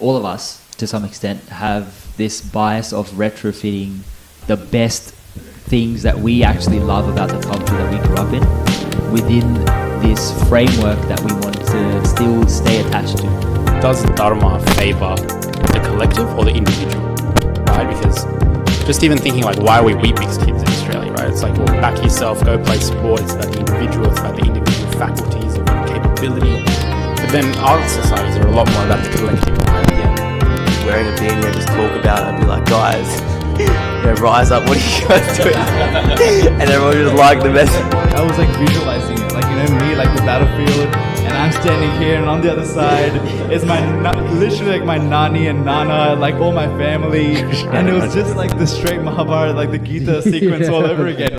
all of us, to some extent, have this bias of retrofitting the best things that we actually love about the culture that we grew up in within this framework that we want to still stay attached to. Does Dharma favor the collective or the individual, right? Because just even thinking like, why are we wheat mixed kids in Australia, right? It's like, well, back yourself, go play sport. It's about the individual, it's about the individual faculties and capability. But then our societies are a lot more about the collective. Yeah, wearing a beanie and just talk about it and be like, guys, rise up, what are you guys doing? And everyone just like the message. I was like visualizing it, like, you know, me, like the battlefield, and I'm standing here, and on the other side is literally like my nani and nana, like all my family, and it was just like the straight Mahabharata, like the Gita sequence all over again.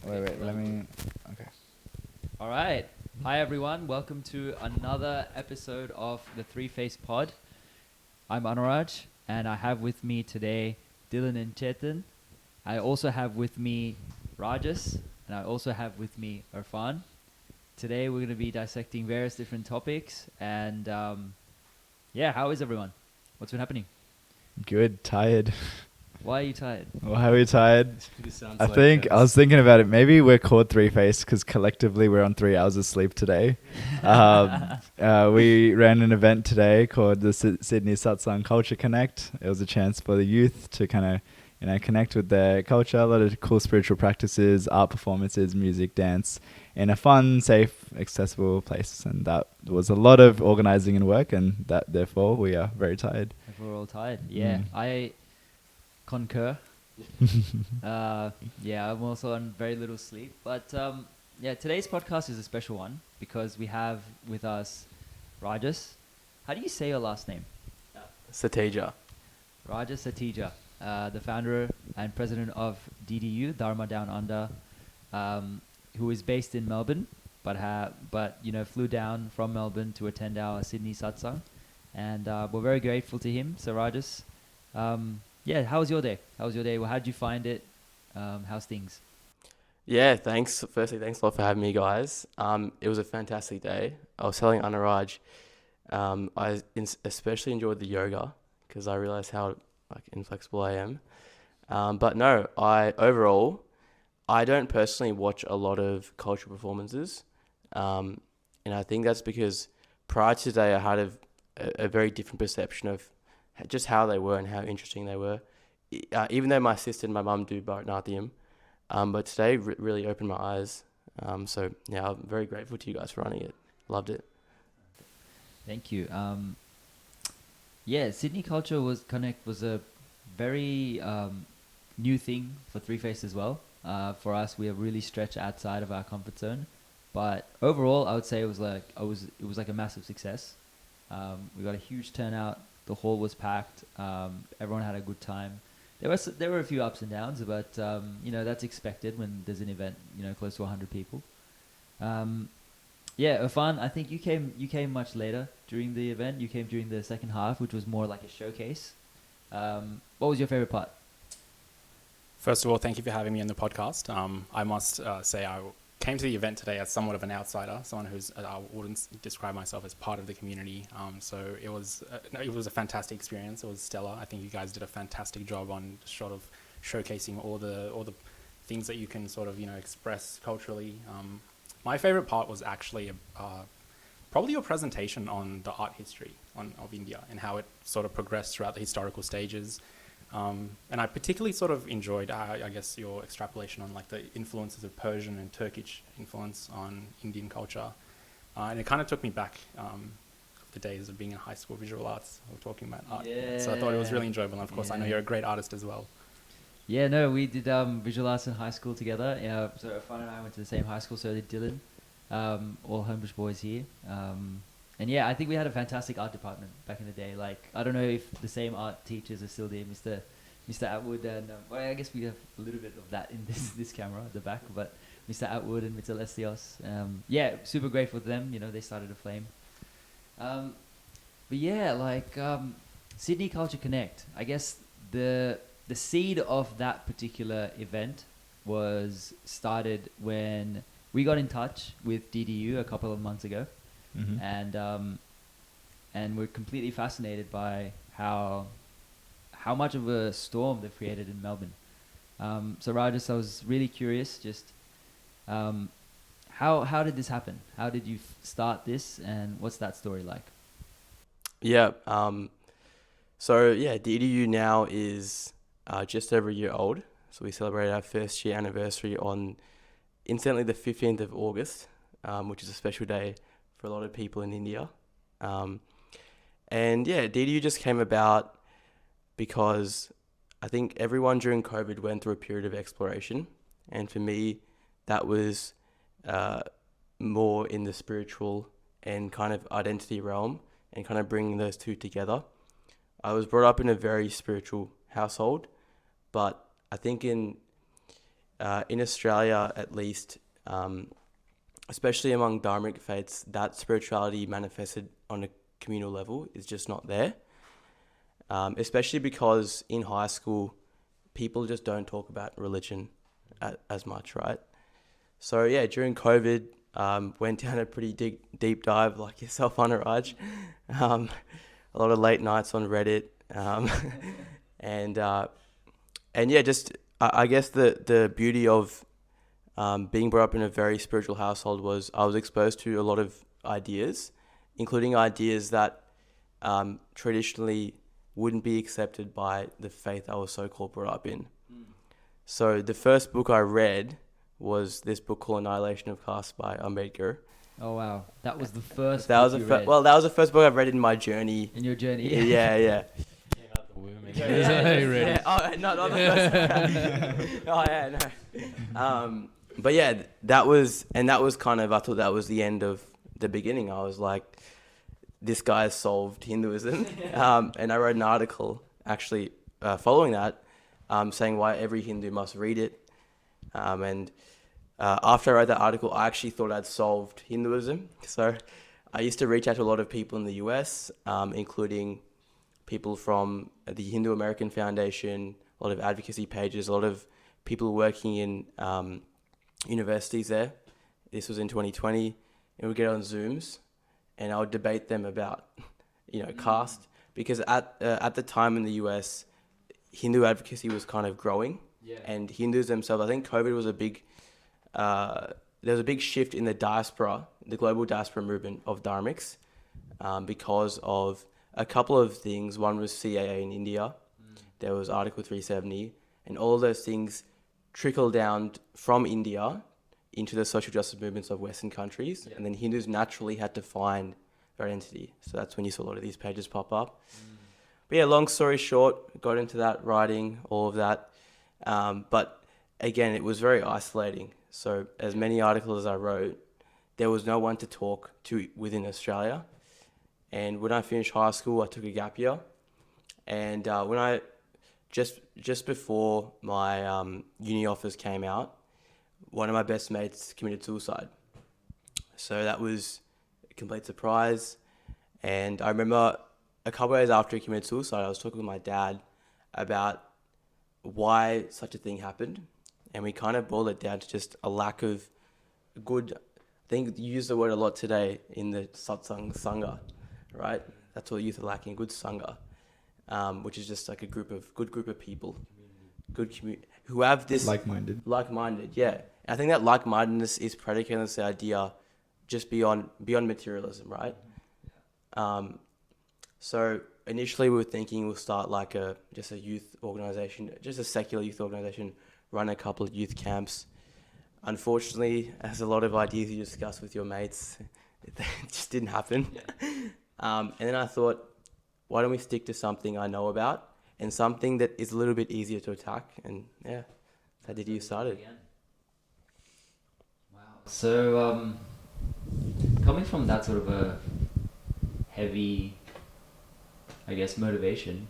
Wait, let me, okay. All right. Hi, everyone. Welcome to another episode of the Three Face Pod. I'm Anuraj, and I have with me today Dylan and Chetan. I also have with me Rajas, and I also have with me Arfan. Today, we're going to be dissecting various different topics. And how is everyone? What's been happening? Good, tired. Why are you tired? Why are we tired? I was thinking about it. Maybe we're called Three-Face because collectively we're on 3 hours of sleep today. We ran an event today called the Sydney Satsang Culture Connect. It was a chance for the youth to kind of, connect with their culture. A lot of cool spiritual practices, art performances, music, dance, in a fun, safe, accessible place. And that was a lot of organizing and work, and that therefore we are very tired. We're all tired. Yeah, I concur. I'm also on very little sleep. But today's podcast is a special one because we have with us Rajas. How do you say your last name? Satija. Rajas Satija, the founder and president of DDU, Dharma Down Under, who is based in Melbourne, but flew down from Melbourne to attend our Sydney satsang, and we're very grateful to him. So Rajas, how was your day? Well, how did you find it? How's things? Yeah, thanks. Firstly, thanks a lot for having me, guys. It was a fantastic day. I was telling Anuraj, I especially enjoyed the yoga because I realized how inflexible I am. But no, I don't personally watch a lot of cultural performances. And I think that's because prior to today, I had a very different perception of just how they were and how interesting they were. Even though my sister and my mum do Bharatanatyam, but today really opened my eyes. I'm very grateful to you guys for running it. Loved it. Thank you. Sydney Culture Connect was a very new thing for Three Face as well. For us, we have really stretched outside of our comfort zone. But overall, I would say it was like a massive success. We got a huge turnout. The hall was packed. Everyone had a good time. There were a few ups and downs, but that's expected when there's an event close to 100 people. Arfan, I think you came much later during the event. You came during the second half, which was more like a showcase. What was your favorite part? First of all, thank you for having me on the podcast. I must say I came to the event today as somewhat of an outsider, someone who's I wouldn't describe myself as part of the community. So it was a fantastic experience. It was stellar. I think you guys did a fantastic job on sort of showcasing all the things that you can sort of express culturally. My favorite part was actually probably your presentation on the art history of India and how it sort of progressed throughout the historical stages. And I particularly sort of enjoyed, I guess, your extrapolation on like the influences of Persian and Turkish influence on Indian culture. And it kind of took me back the days of being in high school visual arts, or talking about art. Yeah. So I thought it was really enjoyable. And of course, I know you're a great artist as well. Yeah, no, we did visual arts in high school together. Yeah, so Arfan and I went to the same high school, so did Dylan, all Homebush boys here. And I think we had a fantastic art department back in the day. Like, I don't know if the same art teachers are still there, Mr. Atwood, and I guess we have a little bit of that in this camera at the back, but Mr. Atwood and Mr. Lestios. Super grateful to them. They started a flame. Sydney Culture Connect. I guess the seed of that particular event was started when we got in touch with DDU a couple of months ago, and we're completely fascinated by how much of a storm they've created in Melbourne. So Rajas, I was really curious, just how did this happen? How did you start this, and what's that story like? Yeah. So yeah, DDU now is just over a year old. So we celebrated our first year anniversary on, incidentally, the 15th of August, which is a special day for a lot of people in India. And yeah, DDU just came about because I think everyone during COVID went through a period of exploration. And for me, that was more in the spiritual and kind of identity realm, and kind of bringing those two together. I was brought up in a very spiritual household, but I think in Australia at least, especially among Dharmic faiths, that spirituality manifested on a communal level is just not there. Especially because in high school, people just don't talk about religion as much, right? So yeah, during COVID, went down a pretty deep dive like yourself, Anuraj. A lot of late nights on Reddit, and yeah, just I guess the beauty of being brought up in a very spiritual household was I was exposed to a lot of ideas, including ideas that traditionally wouldn't be accepted by the faith I was so-called brought up in. So the first book I read was this book called Annihilation of Caste by Ambedkar. Oh wow, that was the first. That was that was the first book I've read in my journey. In your journey. Yeah. Yeah. Oh, not the first. Oh yeah, no. But yeah, that was kind of, I thought that was the end of the beginning. I was like, this guy has solved Hinduism, and I wrote an article actually following that, saying why every Hindu must read it, and. After I wrote that article, I actually thought I'd solved Hinduism. So I used to reach out to a lot of people in the US, including people from the Hindu American Foundation, a lot of advocacy pages, a lot of people working in universities there. This was in 2020. And we'd get on Zooms and I would debate them about, caste. Because at the time in the US, Hindu advocacy was kind of growing. Yeah. And Hindus themselves, I think COVID was there was a big shift in the diaspora, the global diaspora movement of Dharmics, because of a couple of things. One was CAA in India, there was Article 370, and all of those things trickled down from India into the social justice movements of Western countries, and then Hindus naturally had to find their identity. So that's when you saw a lot of these pages pop up. But yeah, long story short, got into that, writing, all of that. But again, it was very isolating. So as many articles as I wrote, there was no one to talk to within Australia. And when I finished high school, I took a gap year. And when I just before my uni offers came out, one of my best mates committed suicide. So that was a complete surprise. And I remember a couple of days after he committed suicide, I was talking with my dad about why such a thing happened. And we kind of boiled it down to just a lack of good, I think you use the word a lot today in the satsang, sangha, right? That's what youth are lacking, good sangha, which is just like a good group of people, good community, who have this... Like-minded, yeah. And I think that like-mindedness is predicated on this idea just beyond materialism, right? So initially we were thinking we'll start like just a youth organization, just a secular youth organization, run a couple of youth camps. Unfortunately, as a lot of ideas you discuss with your mates, it just didn't happen. And then I thought, why don't we stick to something I know about and something that is a little bit easier to attack? And yeah, how did you started? Wow. So coming from that sort of a heavy, I guess, motivation,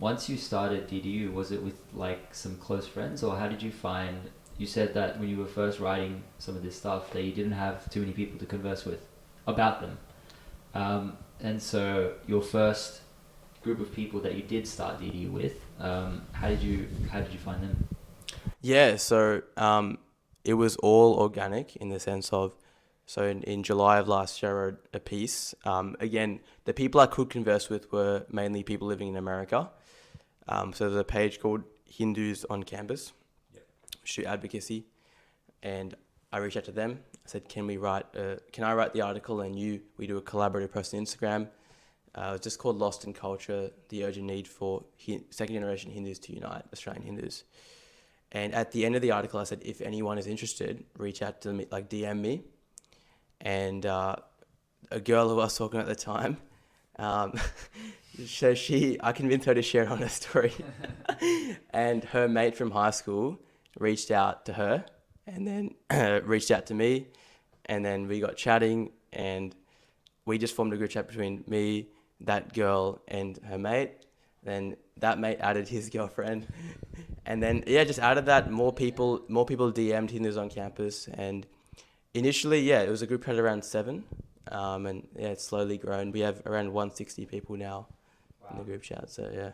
once you started DDU, was it with like some close friends, or how did you find, you said that when you were first writing some of this stuff that you didn't have too many people to converse with about them, and so your first group of people that you did start DDU with, how did you find them? Yeah, so it was all organic in the sense of, so in July of last year, I wrote a piece. Again, the people I could converse with were mainly people living in America. So there's a page called Hindus on Campus, shoot advocacy, and I reached out to them. I said, can I write the article and we do a collaborative post on Instagram. It's just called Lost in Culture, the urgent need for second generation Hindus to unite, Australian Hindus. And at the end of the article, I said, if anyone is interested, reach out to me, like DM me. And a girl who I was talking at the time, so I convinced her to share it on her story. And her mate from high school reached out to her and then reached out to me. And then we got chatting and we just formed a group chat between me, that girl and her mate. Then that mate added his girlfriend. And then, just added that more people DM'd Hindus on Campus. And initially, it was a group had around 7. And it's slowly grown. We have around 160 people now in the group chat. So, yeah.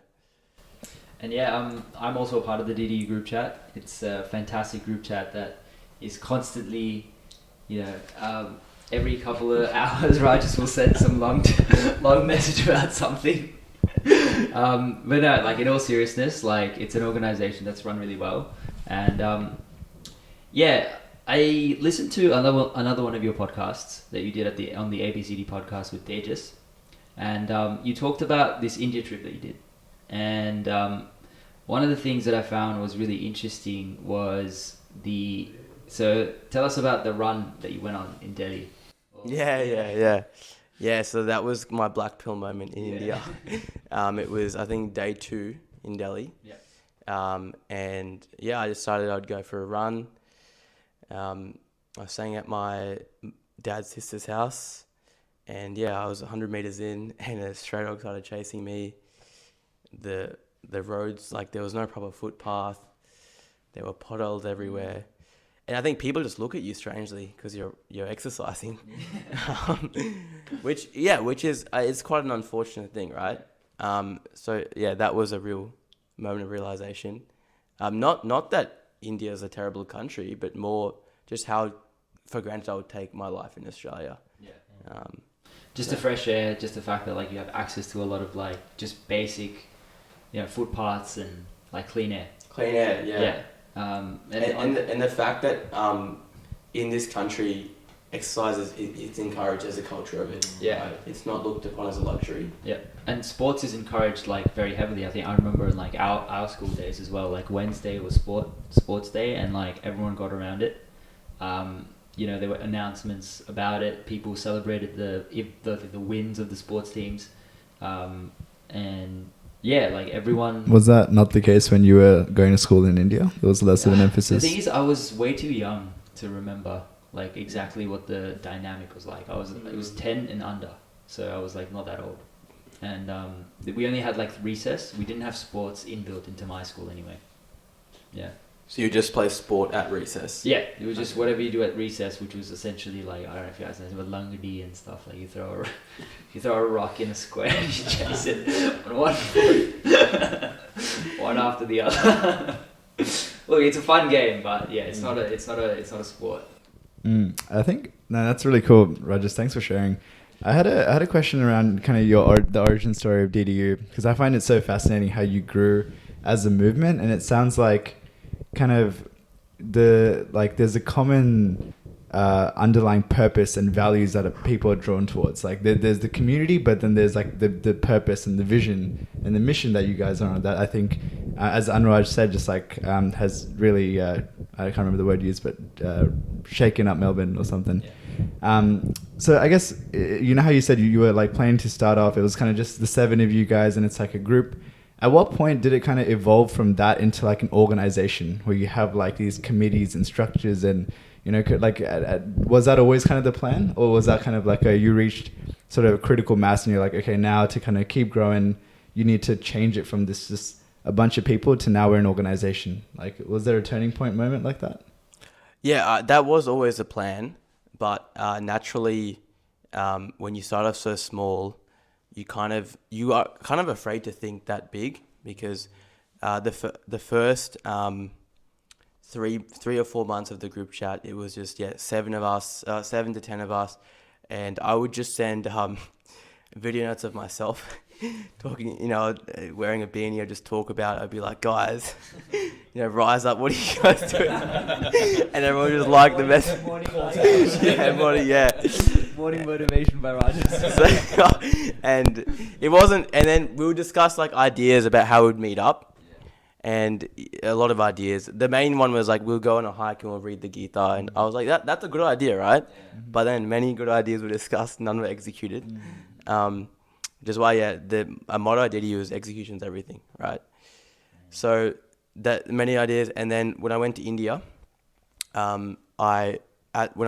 And I'm also a part of the DDU group chat. It's a fantastic group chat that is constantly, every couple of hours, Rajas will send some long message about something. But no, like in all seriousness, like it's an organization that's run really well. And I listened to another one of your podcasts that you did on the ABCD podcast with Tejas. And you talked about this India trip that you did. And one of the things that I found was really interesting was so tell us about the run that you went on in Delhi. Yeah, so that was my black pill moment in India. It was, I think, day 2 in Delhi. And I decided I'd go for a run. I was staying at my dad's sister's house. And I was 100 meters in and a stray dog started chasing me. The roads, like there was no proper footpath. There were potholes everywhere. And I think people just look at you strangely because you're exercising, which is it's quite an unfortunate thing, right? That was a real moment of realization. Not that India is a terrible country, but more just how for granted I would take my life in Australia. Just the fresh air, just the fact that like you have access to a lot of like just basic, footpaths and like clean air. Clean air, and the fact that in this country exercise it's encouraged as a culture of it. Right? It's not looked upon as a luxury. And sports is encouraged like very heavily. I think I remember in like our school days as well, like Wednesday was sports day and like everyone got around it. There were announcements about it, people celebrated the wins of the sports teams, like everyone... Was that not the case when you were going to school in India? There was less of an emphasis? The thing is, I was way too young to remember like exactly what the dynamic was like. It was 10 and under, so I was like not that old. And we only had like recess. We didn't have sports inbuilt into my school anyway. So you just play sport at recess? Yeah, it was just whatever you do at recess, which was essentially like, I don't know if you guys know about langadi and stuff. Like you throw a rock in a square and you chase it on one foot, one after the other. Look, it's a fun game, but it's not a sport. I think that's really cool, Rajesh. Thanks for sharing. I had a question around kind of the origin story of DDU because I find it so fascinating how you grew as a movement, and it sounds like kind of there's a common underlying purpose and values that people are drawn towards. Like there's the community, but then there's like the purpose and the vision and the mission that you guys are on. That I think, as Anuraj said, just like has really I can't remember the word used, but shaken up Melbourne or something. So I guess how you said you were like planning to start off. It was kind of just the 7 of you guys, and it's like a group. At what point did it kind of evolve from that into like an organization where you have like these committees and structures and, was that always kind of the plan, or was that kind of like you reached sort of a critical mass and you're like, okay, now to kind of keep growing, you need to change it from this just a bunch of people to now we're an organization? Like, was there a turning point moment like that? Yeah, that was always the plan. But naturally, when you start off so small, you are kind of afraid to think that big because the first three or 4 months of the group chat, it was just 7 to 10 of us, and I would just send video notes of myself talking, wearing a beanie. I'd just talk about it. I'd be like, guys, rise up. What are you guys doing? And everyone just liked the message. Morning motivation by Rajas. And it wasn't. And then we would discuss like ideas about how we'd meet up. And a lot of ideas. The main one was like, we'll go on a hike and we'll read the Gita. And I was like, that's a good idea, right? Yeah. But then many good ideas were discussed, none were executed. Which is why, a motto I did use, execution's everything, right? So that many ideas. And then when I went to India, when I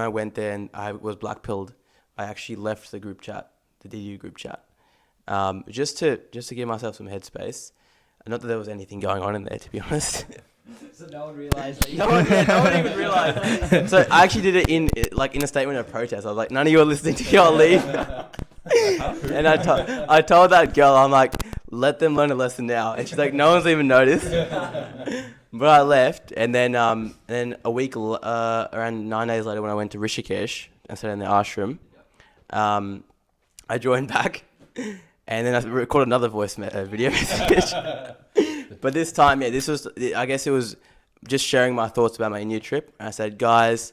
went there and I was black-pilled, I actually left the group chat, the DDU group chat, just to give myself some headspace. Not that there was anything going on in there, to be honest. So no one realised that no one even realised. So I actually did it in a statement of protest. I was like, none of you are listening to me, I'll leave. And I told that girl, I'm like, let them learn a lesson now. And she's like, no one's even noticed. But I left, and then a week, around 9 days later, when I went to Rishikesh and stayed in the ashram, I joined back. And then I recorded another video message. But this time, I guess it was just sharing my thoughts about my India trip. And I said, guys,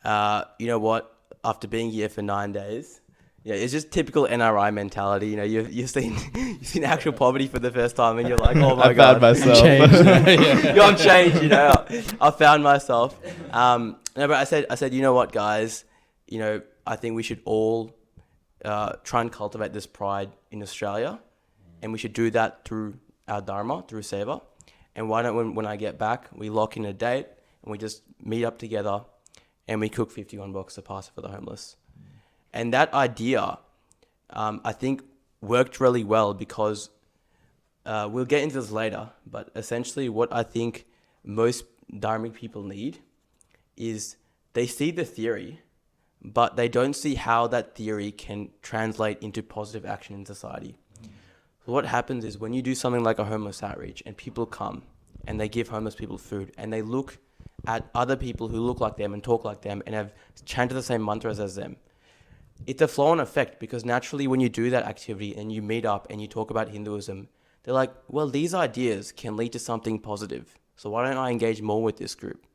you know what? After being here for 9 days, it's just typical NRI mentality. You've seen actual poverty for the first time, and you're like, oh my God. I found myself. I'm changed, I found myself. No, but I said, you know what, guys? I think we should all try and cultivate this pride in Australia, and we should do that through our Dharma, through Seva. And why don't, when I get back, we lock in a date and we just meet up together and we cook 51 bucks a pasta for the homeless. And that idea, I think, worked really well because we'll get into this later, but essentially what I think most Dharmic people need is they see the theory, but they don't see how that theory can translate into positive action in society. So what happens is when you do something like a homeless outreach and people come and they give homeless people food and they look at other people who look like them and talk like them and have chanted the same mantras as them, it's a flow-on effect, because naturally when you do that activity and you meet up and you talk about Hinduism, they're like, well, these ideas can lead to something positive. So why don't I engage more with this group?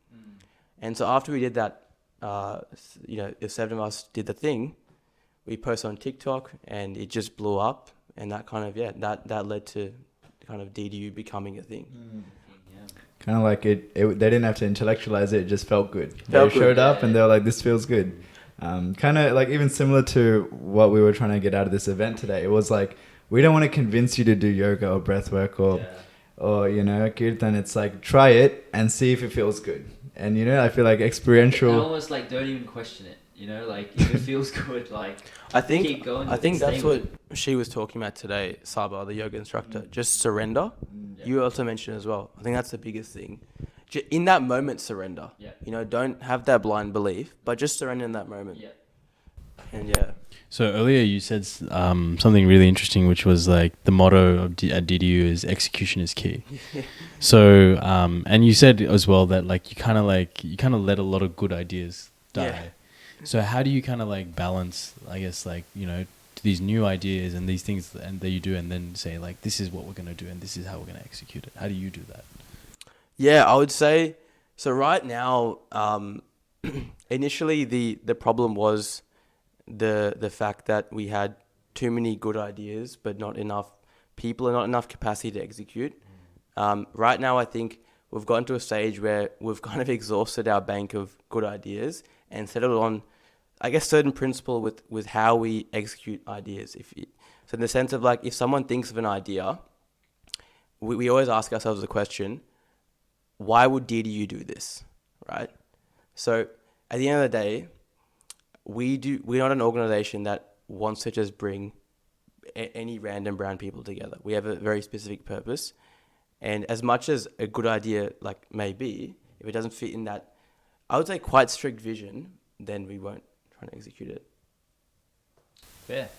And so after we did that, if 7 of us did the thing, we posted on TikTok and it just blew up, and that kind of that led to kind of DDU becoming a thing. Kind of like it they didn't have to intellectualize it just felt good. They showed up and they were like, this feels good. Kind of like even similar to what we were trying to get out of this event today. It was like, we don't want to convince you to do yoga or breath work or kirtan. It's like, try it and see if it feels good. And I feel like experiential. And almost like don't even question it. If it feels good, keep going. I think that's what she was talking about today, Saba, the yoga instructor. Just surrender. You also mentioned as well. I think that's the biggest thing. In that moment, surrender. Don't have that blind belief, but just surrender in that moment. And So earlier you said something really interesting, which was like the motto of at DDU is execution is key. So and you said as well that you kind of let a lot of good ideas die. Yeah. So how do you kind of balance, I guess, these new ideas and these things that you do, and then say this is what we're going to do and this is how we're going to execute it? How do you do that? Yeah, I would say, so right now, initially the problem was the fact that we had too many good ideas, but not enough people and not enough capacity to execute. Right now, I think we've gotten to a stage where we've kind of exhausted our bank of good ideas and settled on, I guess, certain principle with how we execute ideas. So in the sense of if someone thinks of an idea, we always ask ourselves the question, why would DDU do this, right? So at the end of the day, we're not an organization that wants to just bring any random brown people together. We have a very specific purpose. And as much as a good idea may be, if it doesn't fit in that, I would say, quite strict vision, then we won't try to execute it. Fair.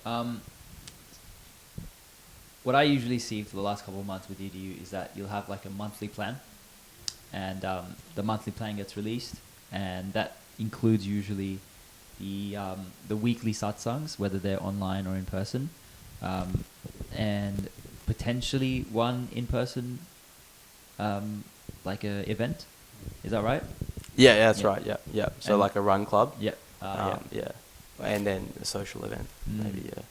What I usually see for the last couple of months with EDU is that you'll have a monthly plan. and the monthly plan gets released, and that includes usually the weekly satsangs, whether they're online or in person, and potentially one in person, like a event. Is that right? Yeah, that's Yeah. right. Yeah. So And- like a run club. Yep. Yeah. And then a social event, maybe. Yeah.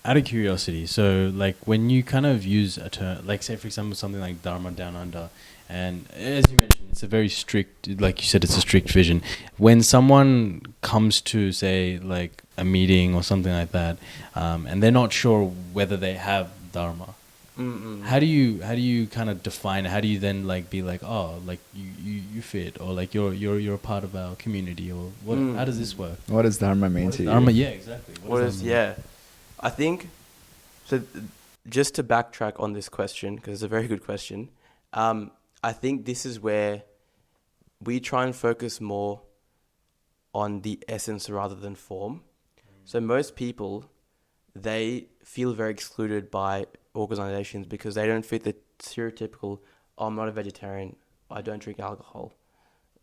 Out of curiosity, so like when you kind of use a term, like say for example something like Dharma Down Under, and as you mentioned, it's a very strict, like you said, it's a strict vision. When someone comes to say like a meeting or something like that, and they're not sure whether they have Dharma, how do you kind of define it? How do you then like be like, oh, like you fit, or like you're a part of our community, or what? How does this work? What does Dharma mean to you? Dharma, yeah, exactly. What does is, Dharma mean? yeah. I think, so just to backtrack on this question, because it's a very good question, I think this is where we try and focus more on the essence rather than form. So most people, they feel very excluded by organizations because they don't fit the stereotypical, oh, I'm not a vegetarian, I don't drink alcohol.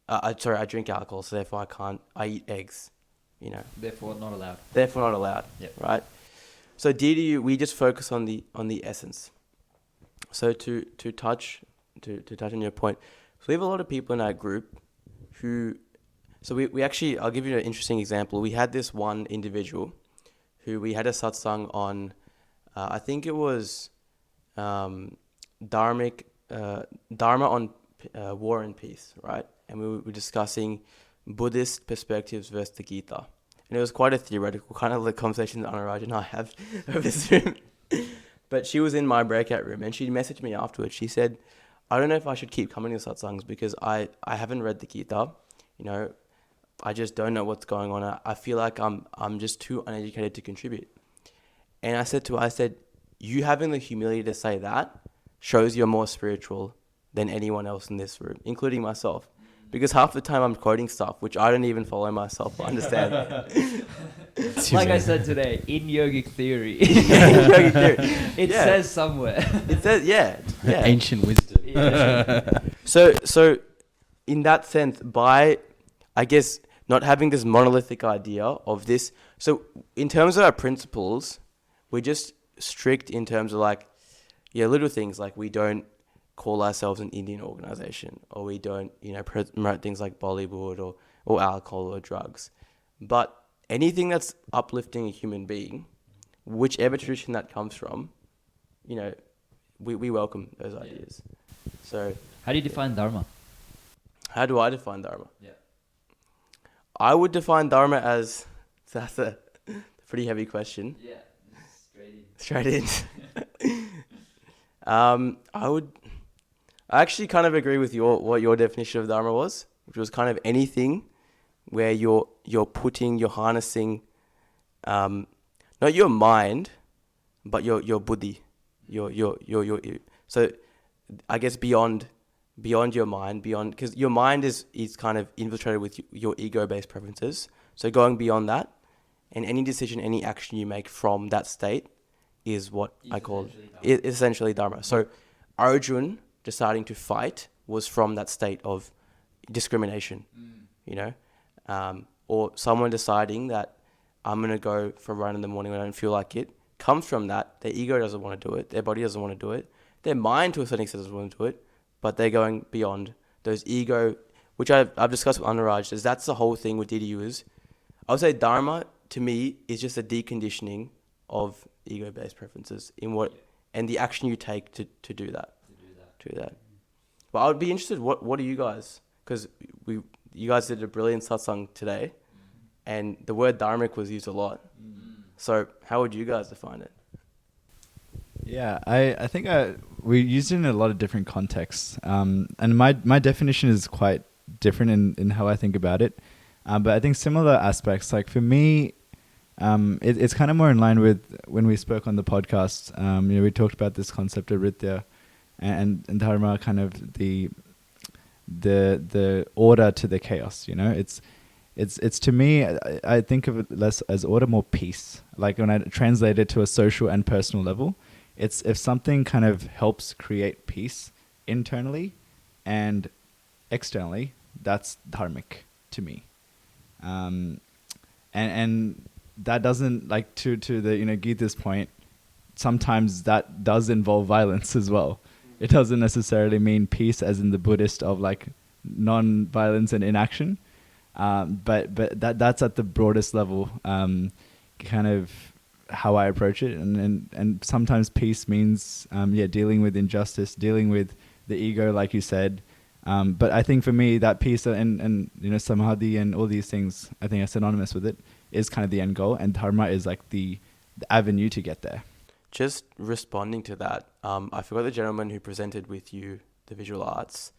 I drink alcohol, so therefore I eat eggs, you know. Therefore, not allowed. Therefore not allowed, Yep. right? So DDU, we just focus on the essence. So to touch on your point, so we have a lot of people in our group who, so we actually, I'll give you an interesting example. We had this one individual who we had a satsang on, I think it was Dharma on war and peace, right? And we were discussing Buddhist perspectives versus the Gita. And it was quite a theoretical kind of like conversation that Anuraj and I have over Zoom. But she was in my breakout room and she messaged me afterwards. She said, I don't know if I should keep coming to satsangs because I haven't read the Gita. You know, I just don't know what's going on. I feel like I'm just too uneducated to contribute. And I said to her, you having the humility to say that shows you're more spiritual than anyone else in this room, including myself. Because half the time I'm quoting stuff which I don't even follow myself or understand. Like I said today, in yogic theory, Yogic theory. it Yeah. says somewhere. It says, yeah. Ancient wisdom. So in that sense, by, I guess, not having this monolithic idea of this, so in terms of our principles, we're just strict in terms of like, little things like we don't call ourselves an Indian organization, or we don't, promote things like Bollywood or alcohol or drugs. But anything that's uplifting a human being, whichever tradition that comes from, we welcome those ideas. So How do you define Dharma? how do I define Dharma? Yeah. I would define Dharma as, that's a pretty heavy question. Yeah, straight in. Straight in. I actually kind of agree with what your definition of Dharma was, which was kind of anything where you're harnessing, not your mind, but your buddhi, so I guess beyond your mind, because your mind is kind of infiltrated with your ego-based preferences. So going beyond that, and any decision, any action you make from that state is what I call essentially Dharma. So Arjun deciding to fight was from that state of discrimination, or someone deciding that I'm going to go for a run in the morning when I don't feel like it, comes from that. Their ego doesn't want to do it. Their body doesn't want to do it. Their mind to a certain extent doesn't want to do it, but they're going beyond those ego, which I've discussed with Anuraj, is that's the whole thing with DDU is, I would say Dharma to me is just a deconditioning of ego-based preferences and the action you take to do that. But I would be interested, what do you guys, because you guys did a brilliant satsang today, and the word dharmic was used a lot. So how would you guys define it? Yeah, I think we used it in a lot of different contexts, and my definition is quite different in how I think about it. But I think similar aspects, like for me, it's kind of more in line with when we spoke on the podcast. We talked about this concept of Ritya and Dharma, kind of the order to the chaos. It's to me, I think of it less as order, more peace. Like when I translate it to a social and personal level, it's if something kind of helps create peace internally, and externally, that's dharmic to me. And that doesn't, like, to the Gita's point, sometimes that does involve violence as well. It doesn't necessarily mean peace as in the Buddhist of like non-violence and inaction, but that's at the broadest level, kind of how I approach it. And sometimes peace means dealing with injustice, dealing with the ego, like you said. But I think for me, that peace and samadhi and all these things, I think are synonymous with it, is kind of the end goal, and dharma is like the avenue to get there. Just responding to that, I forgot the gentleman who presented with you the visual arts.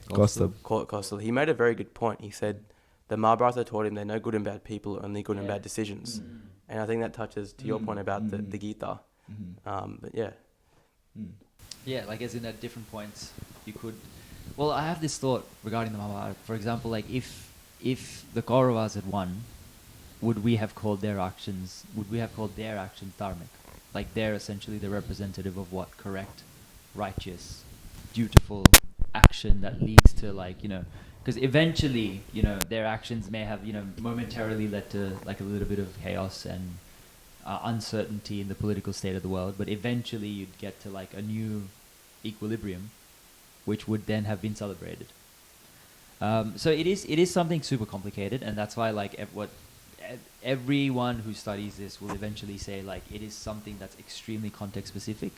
Kostab. He made a very good point. He said the Mahabharata taught him they're no good and bad people, only good and bad decisions. And I think that touches to your point about the Gita. But yeah. Yeah, like as in at different points, you could... Well, I have this thought regarding the Mahabharata. For example, like if the Kauravas had won, would we have called their actions dharmic? Like they're essentially the representative of what correct, righteous, dutiful action that leads to because eventually, their actions may have, momentarily led to like a little bit of chaos and uncertainty in the political state of the world, but eventually you'd get to like a new equilibrium, which would then have been celebrated. So it is something super complicated, and that's why everyone who studies this will eventually say like it is something that's extremely context specific.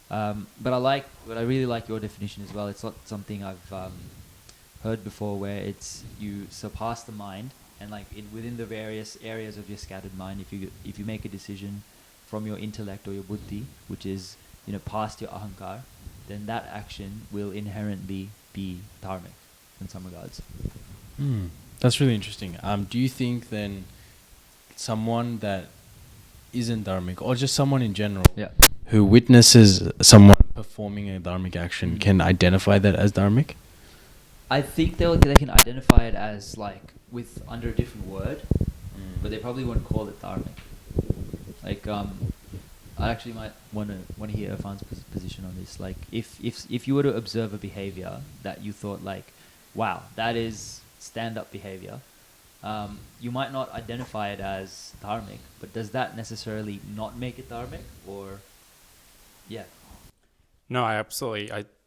But I really like your definition as well. It's not something I've heard before, where it's you surpass the mind, and like within the various areas of your scattered mind, if you make a decision from your intellect or your buddhi, which is past your ahankar, then that action will inherently be dharmic in some regards. That's really interesting. Do you think then someone that isn't dharmic, or just someone in general, who witnesses someone performing a dharmic action, can identify that as dharmic? I think they can identify it as like under a different word, but they probably wouldn't call it dharmic. Like I actually might want to hear Arfan's position on this. Like if you were to observe a behavior that you thought like, wow, that is stand-up behavior, you might not identify it as dharmic, but does that necessarily not make it dharmic? Or No, I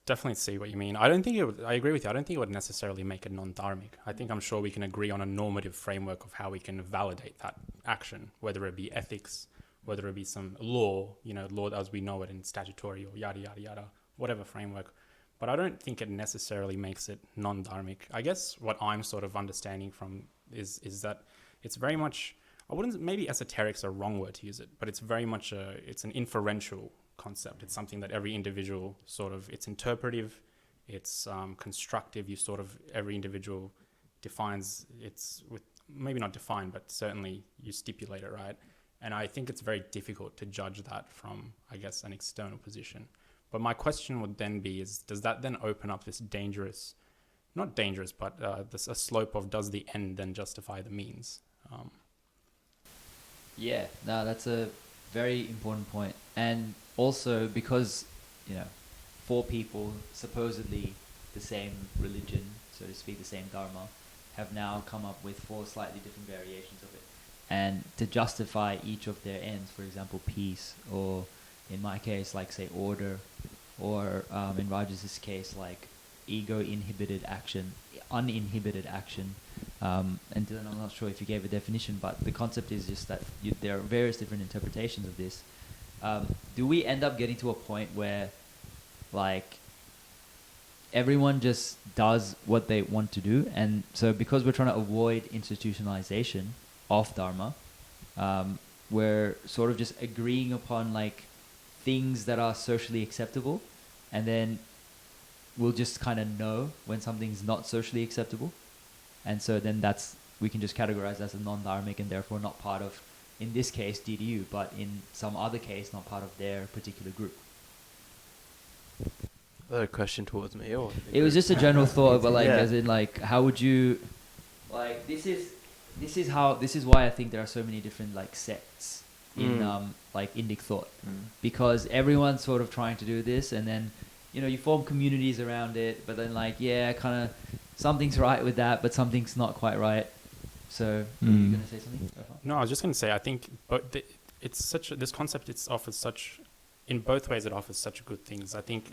definitely see what you mean. I agree with you. I don't think it would necessarily make it non-dharmic. I'm sure we can agree on a normative framework of how we can validate that action, whether it be ethics, whether it be some law, law as we know it in statutory or yada, yada, yada, whatever framework. But I don't think it necessarily makes it non-dharmic. I guess what I'm sort of understanding from is that it's very much, maybe esoteric's a wrong word to use it, but it's very much it's an inferential concept. It's something that every individual it's interpretive, it's constructive. Every individual defines, it's with, maybe not defined, but certainly you stipulate it, right? And I think it's very difficult to judge that from, I guess, an external position. But my question would then be, does that then open up this dangerous, not dangerous, but a slope of does the end then justify the means? That's a very important point. And also because, four people, supposedly the same religion, so to speak, the same dharma, have now come up with four slightly different variations of it. And to justify each of their ends, for example, peace, or in my case, like say order, or in Raj's case, like uninhibited action. And Dylan, I'm not sure if you gave a definition, but the concept is just that there are various different interpretations of this. Do we end up getting to a point where, like, everyone just does what they want to do, and so because we're trying to avoid institutionalization of dharma, we're sort of just agreeing upon like things that are socially acceptable, and then we'll just kind of know when something's not socially acceptable, and so then we can just categorize as a non-dharmic and therefore not part of, in this case, DDU, but in some other case not part of their particular group. Is that a question towards me, or? It was just a general thought, but like as in like how would you, like this is why I think there are so many different like sects in like Indic thought, because everyone's sort of trying to do this, and then you form communities around it, but then like kind of something's right with that, but something's not quite right. So, are you going to say something, Arfan? No, I was just going to say, I think this concept, in both ways, it offers such good things. I think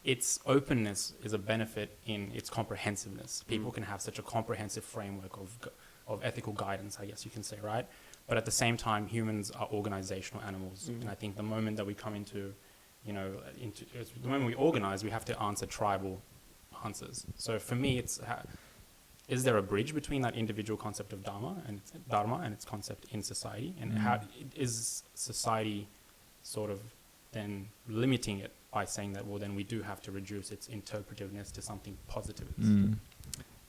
its openness is a benefit in its comprehensiveness. People can have such a comprehensive framework of ethical guidance, I guess you can say, right? But at the same time, humans are organizational animals. And I think the moment that we come into the moment we organize, we have to answer tribal answers. So for me, is there a bridge between that individual concept of dharma and its concept in society? And how is society sort of then limiting it by saying that, well, then we do have to reduce its interpretiveness to something positivist?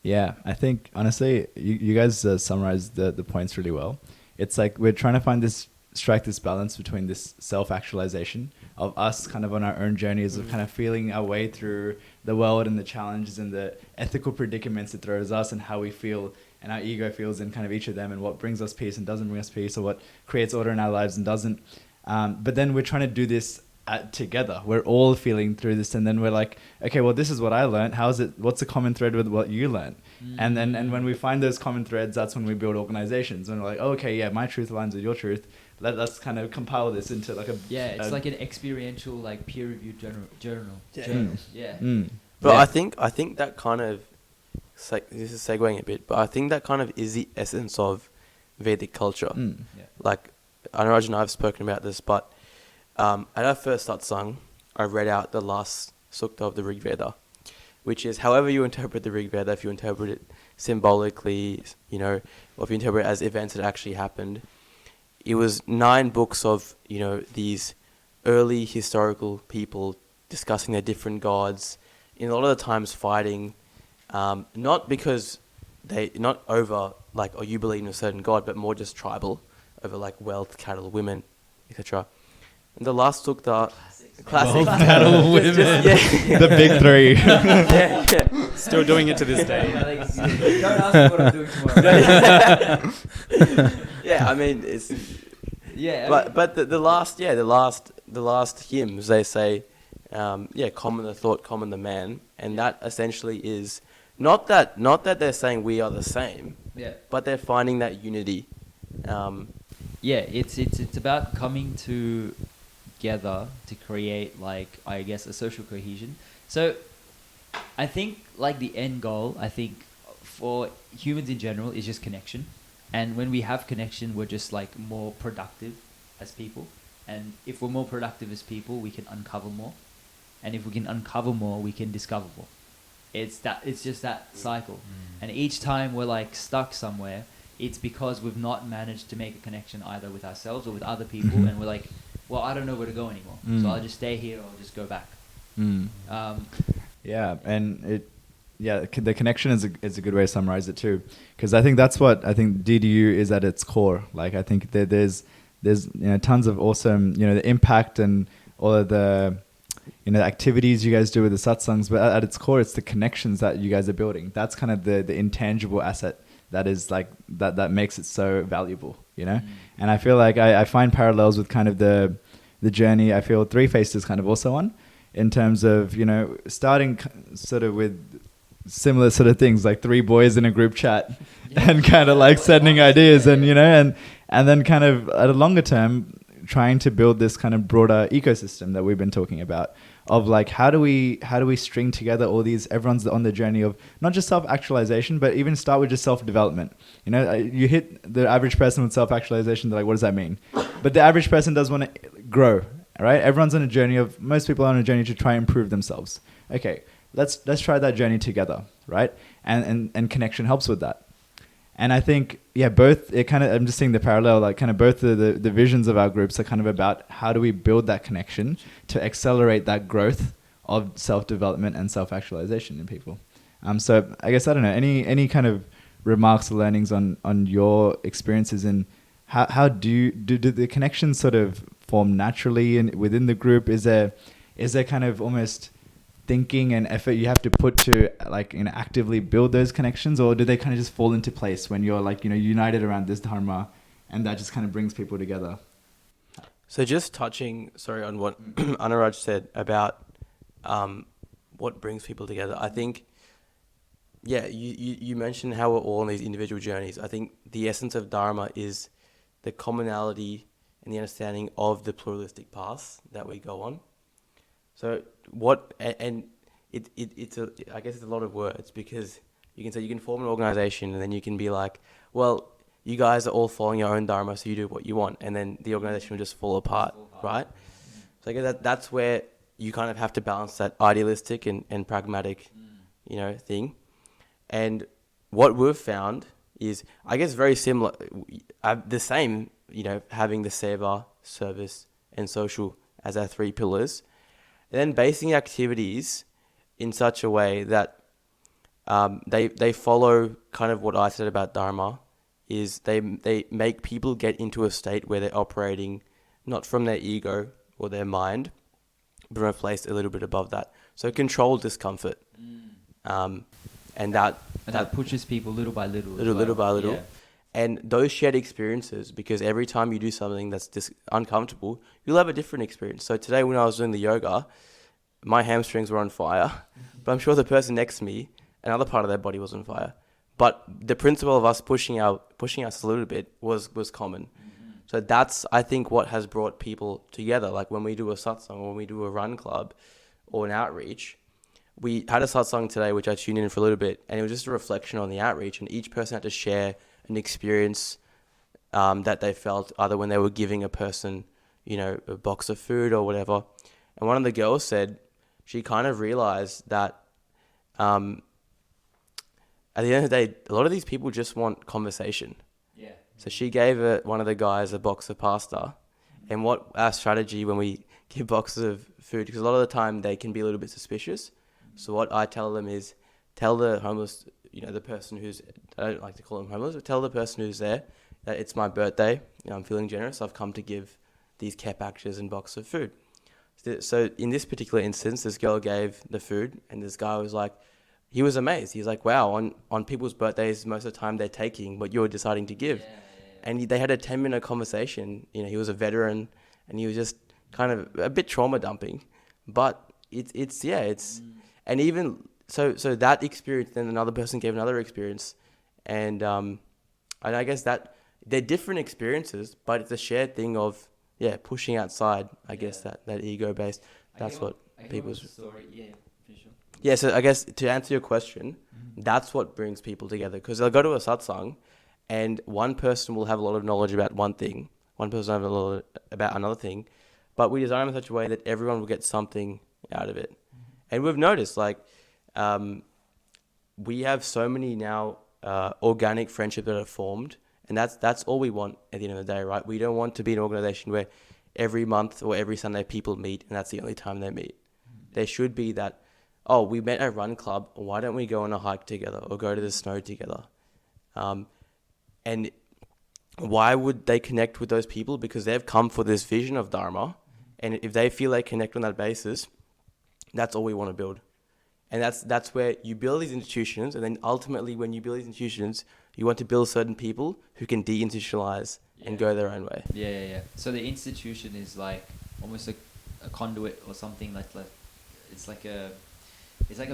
Yeah, I think, honestly, you guys summarized the points really well. It's like we're trying to strike this balance between this self-actualization of us kind of on our own journeys of kind of feeling our way through the world and the challenges and the ethical predicaments it throws us and how we feel and our ego feels in kind of each of them and what brings us peace and doesn't bring us peace, or what creates order in our lives and doesn't. But then we're trying to do this together. We're all feeling through this, and then we're like, okay, well, this is what I learned. What's the common thread with what you learned? And when we find those common threads, that's when we build organizations. When we're like, oh, okay, yeah, my truth aligns with your truth. Let's kind of compile this into like it's like an experiential, like peer-reviewed journal. But I think that kind of, this is segueing a bit, but I think that kind of is the essence of Vedic culture. Like Anuraj and I have spoken about this, but at our first satsang, I read out the last sukta of the Rig Veda, which is however you interpret the Rig Veda, if you interpret it symbolically, or if you interpret it as events that actually happened. It was 9 books of, these early historical people discussing their different gods, in a lot of the times fighting, not because not over, like, you believe in a certain god, but more just tribal, over, like, wealth, cattle, women, etc. And the last sukta, classic. Wealth, cattle, women. The big 3. yeah. Still doing it to this day. Don't ask me what I'm doing tomorrow. Yeah, I mean it's. Yeah. But the last hymns, they say, common the thought, common the man, and that essentially is not that they're saying we are the same. Yeah. But they're finding that unity. It's about coming together to create, like, I guess, a social cohesion. So I think, like, the end goal, I think, for humans in general is just connection. And when we have connection, we're just, like, more productive as people. And if we're more productive as people, we can uncover more. And if we can uncover more, we can discover more. It's just that cycle. And each time we're, like, stuck somewhere, it's because we've not managed to make a connection either with ourselves or with other people. And we're like, well, I don't know where to go anymore. So I'll just stay here or I'll just go back. The connection is a good way to summarize it too, because I think that's what I think DDU is at its core. Like, I think that there's tons of awesome the impact and all of the the activities you guys do with the satsangs, but at its core, it's the connections that you guys are building. That's kind of the intangible asset that is like that makes it so valuable. And I feel like I find parallels with kind of the journey. I feel Three Faced is kind of also on, in terms of starting sort of with similar sort of things, like 3 boys in a group chat and kind of like sending ideas and and then kind of at a longer term trying to build this kind of broader ecosystem that we've been talking about, of like how do we string together all these, everyone's on the journey of not just self-actualization, but even start with just self-development. You hit the average person with self-actualization, they're like, what does that mean? But the average person does want to grow, right? Everyone's on a journey most people are on a journey to try and improve themselves. Okay, let's try that journey together, right? And connection helps with that. And I think, both, I'm just seeing the parallel, like kind of both the visions of our groups are kind of about how do we build that connection to accelerate that growth of self-development and self-actualization in people. So I guess, I don't know, any kind of remarks or learnings on your experiences, and how do the connections sort of form naturally within the group? Is there kind of almost thinking and effort you have to put to actively build those connections, or do they kind of just fall into place when you're united around this dharma, and that just kind of brings people together? So just touching on what Anuraj said about what brings people together, I think you mentioned how we're all on these individual journeys. I think the essence of Dharma is the commonality and the understanding of the pluralistic paths that we go on. So it's I guess it's a lot of words, because you can say you can form an organization and then you can be like, well, you guys are all following your own Dharma, so you do what you want, and then the organization will just fall apart, right? So I guess that's where you kind of have to balance that idealistic and pragmatic, thing. And what we've found is, I guess, very similar, the same, having the seva, service, and social as our 3 pillars, and then basing activities in such a way that they follow kind of what I said about Dharma, is they make people get into a state where they're operating not from their ego or their mind, but from a place a little bit above that. So controlled discomfort. And that pushes people little by little. Little by little. Yeah. And those shared experiences, because every time you do something that's uncomfortable, you'll have a different experience. So today when I was doing the yoga, my hamstrings were on fire, but I'm sure the person next to me, another part of their body was on fire. But the principle of us pushing us a little bit was common. Mm-hmm. So that's, I think, what has brought people together. Like when we do a satsang, or when we do a run club or an outreach, we had a satsang today, which I tuned in for a little bit, and it was just a reflection on the outreach, and each person had to share an experience that they felt, either when they were giving a person, a box of food or whatever. And one of the girls said she kind of realized that at the end of the day, a lot of these people just want conversation. Yeah. So she gave one of the guys a box of pasta. And what our strategy when we give boxes of food, because a lot of the time they can be a little bit suspicious. So what I tell them is, tell the homeless, the person who's, I don't like to call them homeless, but tell the person who's there that it's my birthday, I'm feeling generous, I've come to give these kepakshas and box of food. So in this particular instance, this girl gave the food, and this guy was like, he was amazed. He's like, wow, on people's birthdays, most of the time they're taking, but you're deciding to give. Yeah. And they had a 10-minute conversation. He was a veteran, and he was just kind of a bit trauma dumping. But and even so that experience, then another person gave another experience. And I guess that they're different experiences, but it's a shared thing of, pushing outside, I guess, that ego based. That's what people's story, for sure. Yeah, so I guess to answer your question, that's what brings people together, because they'll go to a satsang and one person will have a lot of knowledge about one thing, one person will have a lot about another thing, but we design them in such a way that everyone will get something out of it. And we've noticed, we have so many now organic friendships that are formed, and that's all we want at the end of the day, right? We don't want to be an organization where every month or every Sunday people meet and that's the only time they meet. There should be that, we met at a run club, why don't we go on a hike together or go to the snow together? And why would they connect with those people? Because they've come for this vision of Dharma, and if they feel they connect on that basis, that's all we want to build. And that's where you build these institutions, and then ultimately when you build these institutions, you want to build certain people who can deinstitutionalize and go their own way. Yeah. So the institution is like almost a conduit or something it's like a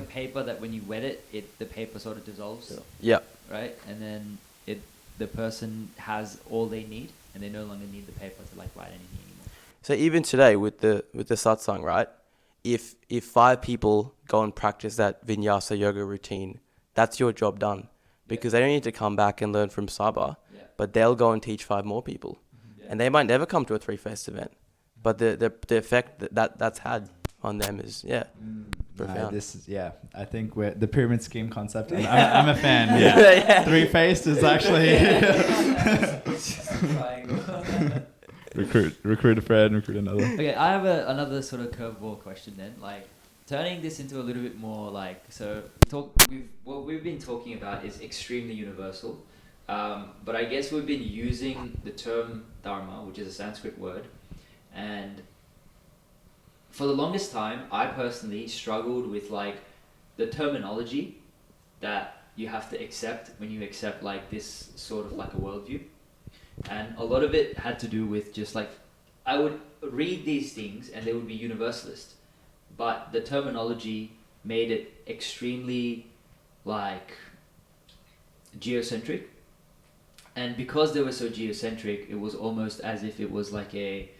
paper that when you wet it the paper sort of dissolves. Yeah. Right? And then the person has all they need, and they no longer need the paper to write anything anymore. So even today with the satsang, right? If 5 people go and practice that vinyasa yoga routine, that's your job done, because they don't need to come back and learn from Saba, but they'll go and teach 5 more people, and they might never come to a 3-faced event, but the effect that's had on them is profound. This is I think the pyramid scheme concept. I'm a fan. 3-faced is actually recruit a friend, recruit another. Okay, I have another sort of curveball question then. Turning this into a little bit more what we've been talking about is extremely universal, but I guess we've been using the term Dharma, which is a Sanskrit word, and for the longest time, I personally struggled with the terminology that you have to accept when you accept this sort of a worldview. And a lot of it had to do with just I would read these things and they would be universalist, but the terminology made it extremely like geocentric, and because they were so geocentric, it was almost as if it was like a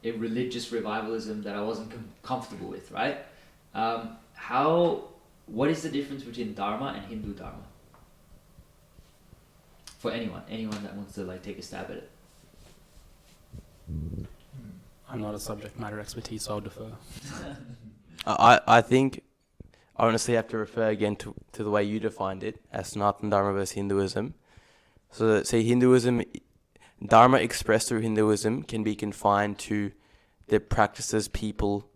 religious revivalism that I wasn't comfortable with, right? What is the difference between Dharma and Hindu Dharma? For anyone that wants to like take a stab at it. I'm not a subject matter expertise, so I'll defer. I think I honestly have to refer again to the way you defined it as Sanatana Dharma versus Hinduism. So say Hinduism, Dharma expressed through Hinduism can be confined to the practices people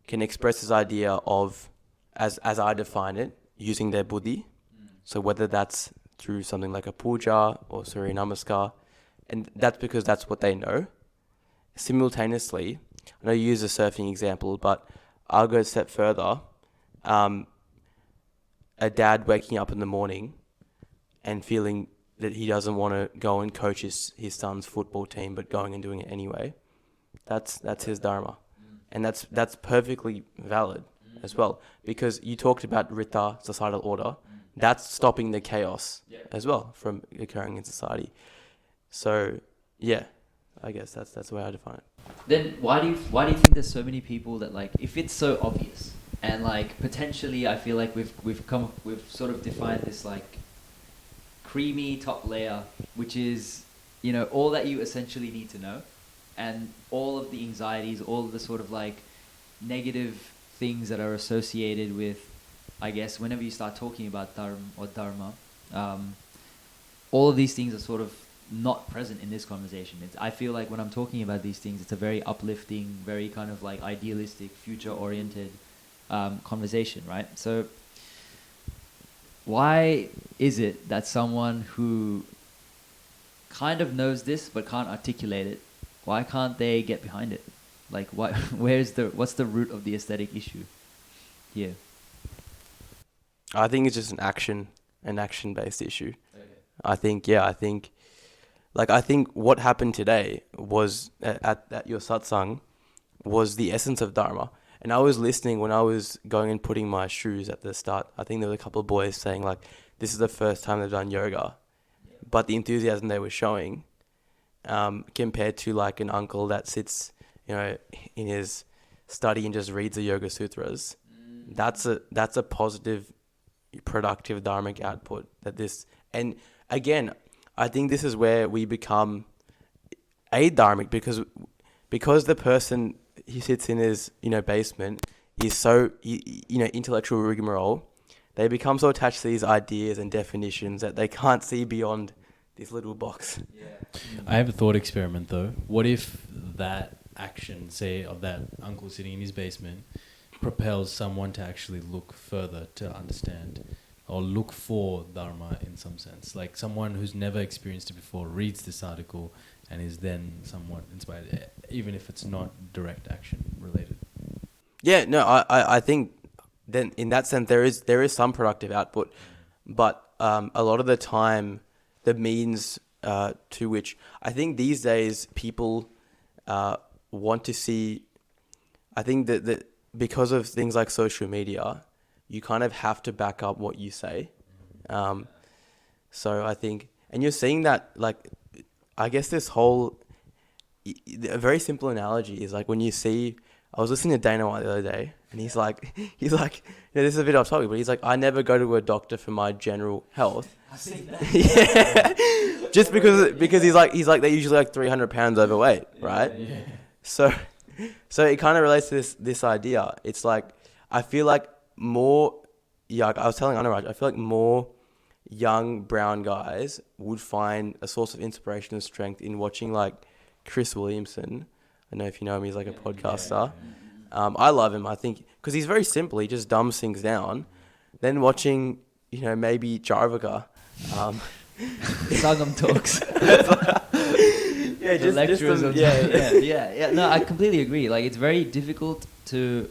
can express this idea of, as I define it, using their buddhi. So whether that's through something like a puja or Surya Namaskar, and that's because that's what they know. Simultaneously, I know you use a surfing example, but I'll go a step further. A dad waking up in the morning and feeling that he doesn't want to go and coach his son's football team, but going and doing it anyway. That's his dharma, and that's perfectly valid as well, because you talked about Rita, societal order. That's stopping the chaos as well from occurring in society. So yeah, I guess that's the way I define it. Then why do you think there's so many people that, like, if it's so obvious and like potentially I feel like we've sort of defined this like creamy top layer, which is, you know, all that you essentially need to know, and all of the anxieties, all of the sort of like negative things that are associated with, I guess, whenever you start talking about dharma, all of these things are sort of not present in this conversation. I feel like when I'm talking about these things, it's a very uplifting, very kind of like idealistic, future-oriented conversation, right? So why is it that someone who kind of knows this but can't articulate it, why can't they get behind it? Like, what's the root of the aesthetic issue here? I think it's just an action-based issue. Okay. I think what happened today was at your satsang was the essence of Dharma. And I was listening when I was going and putting my shoes at the start. I think there were a couple of boys saying like, this is the first time they've done yoga. Yeah. But the enthusiasm they were showing, compared to like an uncle that sits, you know, in his study and just reads the Yoga Sutras, that's a positive, productive dharmic output. And again, I think this is where we become adharmic, because the person he sits in his, you know, basement is so, you know, intellectual rigmarole. They become so attached to these ideas and definitions that they can't see beyond this little box. Yeah. I have a thought experiment though. What if that action, say, of that uncle sitting in his basement, propels someone to actually look further to understand or look for Dharma in some sense? Like someone who's never experienced it before reads this article and is then somewhat inspired, even if it's not direct action related. Yeah, no, I think then in that sense there is some productive output, but a lot of the time the means to which I think these days people want to see, I think that because of things like social media, you kind of have to back up what you say. So I think, and you're seeing that, like, I guess this whole, a very simple analogy is like when you see, I was listening to Dana White the other day, and he's like, you know, this is a bit off topic, but he's like, I never go to a doctor for my general health. I've seen that. Yeah, just because he's like they're usually like 300 pounds overweight, right? Yeah. So it kind of relates to this idea. It's like, I feel like more, yeah, I was telling Anuraj, I feel like more young brown guys would find a source of inspiration and strength in watching like Chris Williamson. I don't know if you know him, he's like a podcaster. I love him, I think, because he's very simple. He just dumbs things down. Then watching, you know, maybe Jarvika. Sangam talks. Yeah, just lectures. them, yeah. No, I completely agree. Like, it's very difficult to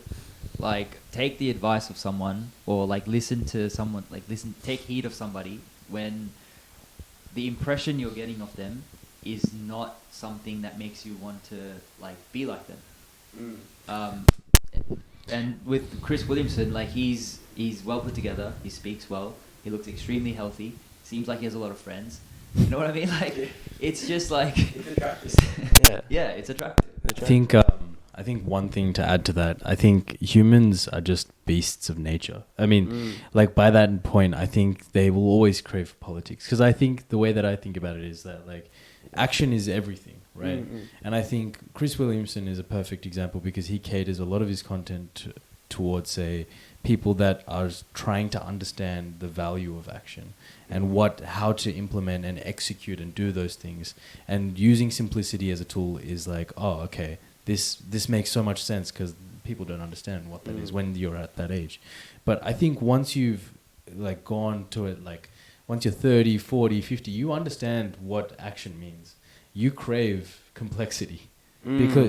like take the advice of someone or like listen to someone, like take heed of somebody when the impression you're getting of them is not something that makes you want to like be like them. And with Chris Williamson, like he's he's well put together. He speaks well. He looks extremely healthy. Seems like he has a lot of friends. You know what I mean? Like, it's just like, yeah, it's attractive. I think one thing to add to that, I think humans are just beasts of nature. I mean, like by that point, I think they will always crave politics. Because I think the way that I think about it is that like action is everything, right? And I think Chris Williamson is a perfect example because he caters a lot of his content towards, say, people that are trying to understand the value of action and how to implement and execute and do those things. And using simplicity as a tool is like, oh, okay. This makes so much sense because people don't understand what that is when you're at that age. But I think once you've like gone to it, like once you're 30, 40, 50, you understand what action means. You crave complexity.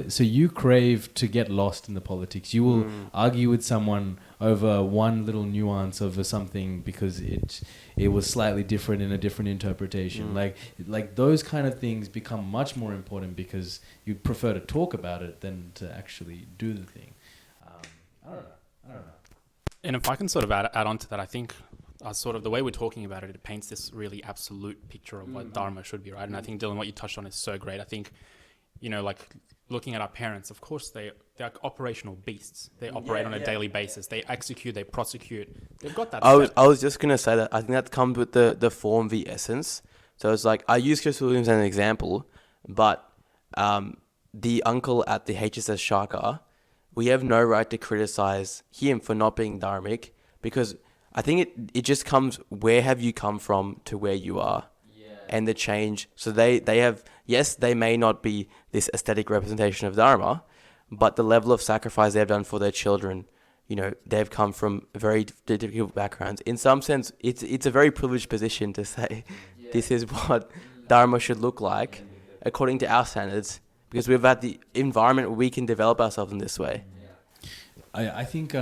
So you crave to get lost in the politics. You will argue with someone over one little nuance of something because it was slightly different in a different interpretation. Like those kind of things become much more important because you prefer to talk about it than to actually do the thing. I don't know. And if I can sort of add on to that, I think sort of the way we're talking about it, it paints this really absolute picture of what Dharma should be, right? And I think, Dylan, what you touched on is so great. I think, you know, like looking at our parents, of course, they're like operational beasts. They operate on a daily basis. They execute, they prosecute. They've got that. I was just going to say that I think that comes with the form v essence. So it's like, I use Chris Williams as an example, but the uncle at the HSS Shaka, we have no right to criticize him for not being dharmic because I think it just comes, where have you come from to where you are? And the change. So they have, yes, they may not be this aesthetic representation of Dharma, but the level of sacrifice they've done for their children, you know, they've come from very difficult backgrounds. In some sense, it's a very privileged position to say this is what Dharma should look like according to our standards, because we've had the environment where we can develop ourselves in this way. I think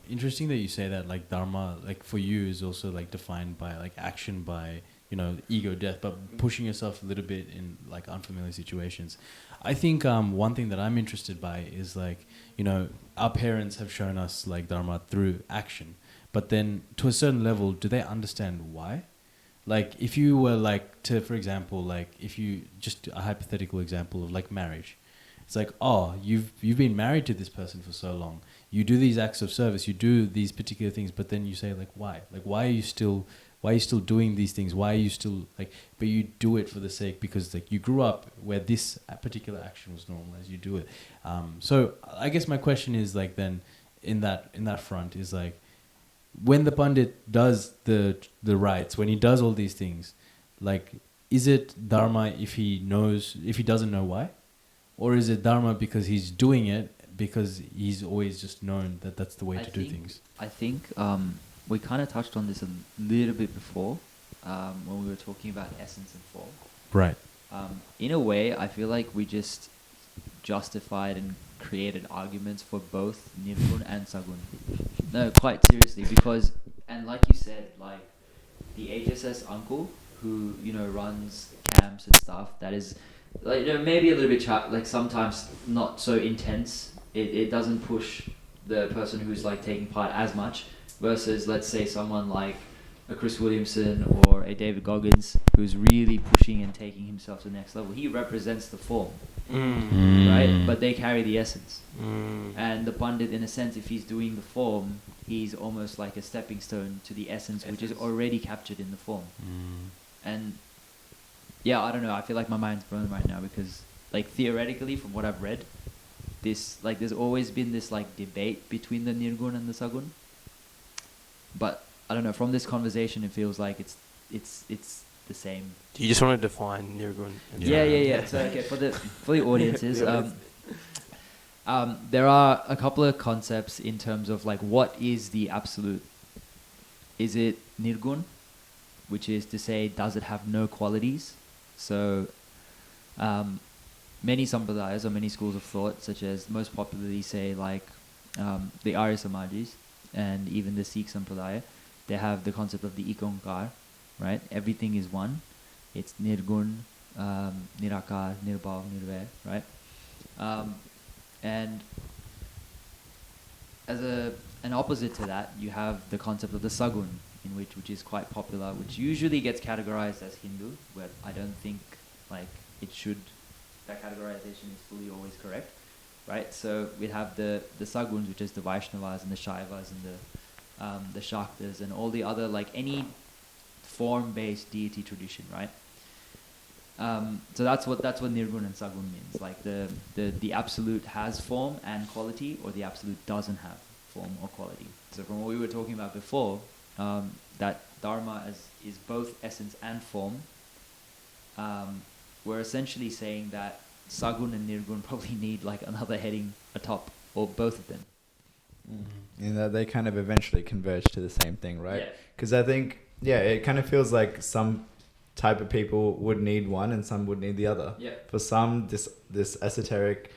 interesting that you say that, like Dharma, like for you is also like defined by like action by, you know, ego death, but pushing yourself a little bit in like unfamiliar situations. I think one thing that I'm interested by is like, you know, our parents have shown us like Dharma through action, but then to a certain level, do they understand why? Like if you were like to, for example, like if you just a hypothetical example of like marriage, it's like, oh, you've been married to this person for so long. You do these acts of service, you do these particular things, but then you say like, why? Like, why are you still doing these things? Why are you still like, but you do it for the sake, because like you grew up where this particular action was normal as you do it. So I guess my question is like, then in that front is like, when the Pandit does the rites, when he does all these things, like, is it Dharma if he doesn't know why? Or is it Dharma because he's doing it because he's always just known that that's the way to do things? I think we kind of touched on this a little bit before when we were talking about essence and form. Right. In a way, I feel like we just justified and created arguments for both Nirgun and Sagun. No, quite seriously, because, and like you said, like the HSS uncle who, you know, runs camps and stuff, that is, like, you know, maybe a little bit like sometimes not so intense. It doesn't push the person who's like taking part as much, versus let's say someone like a Chris Williamson or a David Goggins who's really pushing and taking himself to the next level. He represents the form, right? But they carry the essence. And the Pandit, in a sense, if he's doing the form, he's almost like a stepping stone to the essence. Which is already captured in the form. And yeah, I don't know, I feel like my mind's blown right now, because like theoretically, from what I've read, this, like, there's always been this like debate between the Nirgun and the Sagun. But I don't know, from this conversation it feels like it's the same. Do you just want to define Nirgun? Yeah. So okay, for the audiences, there are a couple of concepts in terms of like, what is the absolute? Is it Nirgun, which is to say, does it have no qualities? So many sampradayas or many schools of thought, such as most popularly say like the Arya Samajis and even the Sikh Sampradaya, they have the concept of the Ikonkar, right? Everything is one. It's Nirgun, Nirakar, Nirbhav, Nirvair, right? And as a an opposite to that, you have the concept of the Sagun, which is quite popular, which usually gets categorized as Hindu, but I don't think like it should. That categorization is fully always correct, right? So we have the Saguns, which is the Vaishnavas and the Shaivas and the Shaktas and all the other, like any form-based deity tradition, right? So that's what Nirgun and Sagun means. Like the absolute has form and quality, or the absolute doesn't have form or quality. So from what we were talking about before, that Dharma is both essence and form. We're essentially saying that Sagun and Nirgun probably need like another heading atop, or both of them. And that they kind of eventually converge to the same thing, right? Yeah. Because I think, it kind of feels like some type of people would need one and some would need the other. Yeah. For some, this esoteric,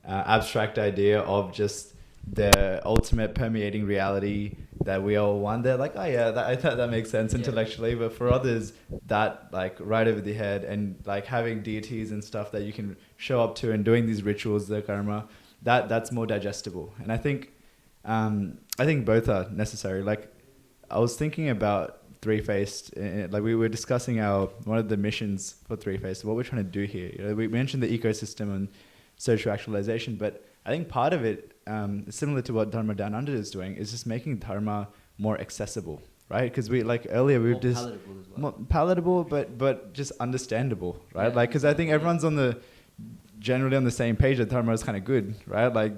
abstract idea of just the ultimate permeating reality that we all want, they're like, oh yeah, that makes sense intellectually. But for others, that like right over the head, and like having deities and stuff that you can show up to and doing these rituals, the karma, that's more digestible. And I think both are necessary. Like I was thinking about Three-Faced, like we were discussing one of the missions for Three-Faced, what we're trying to do here. You know, we mentioned the ecosystem and social actualization, but I think part of it, similar to what Dharma Down Under is doing, is just making Dharma more accessible, right? Because we, like earlier, we were just palatable as well. more palatable, but just understandable, right? Yeah. Like, because I think everyone's generally on the same page that Dharma is kind of good, right? Like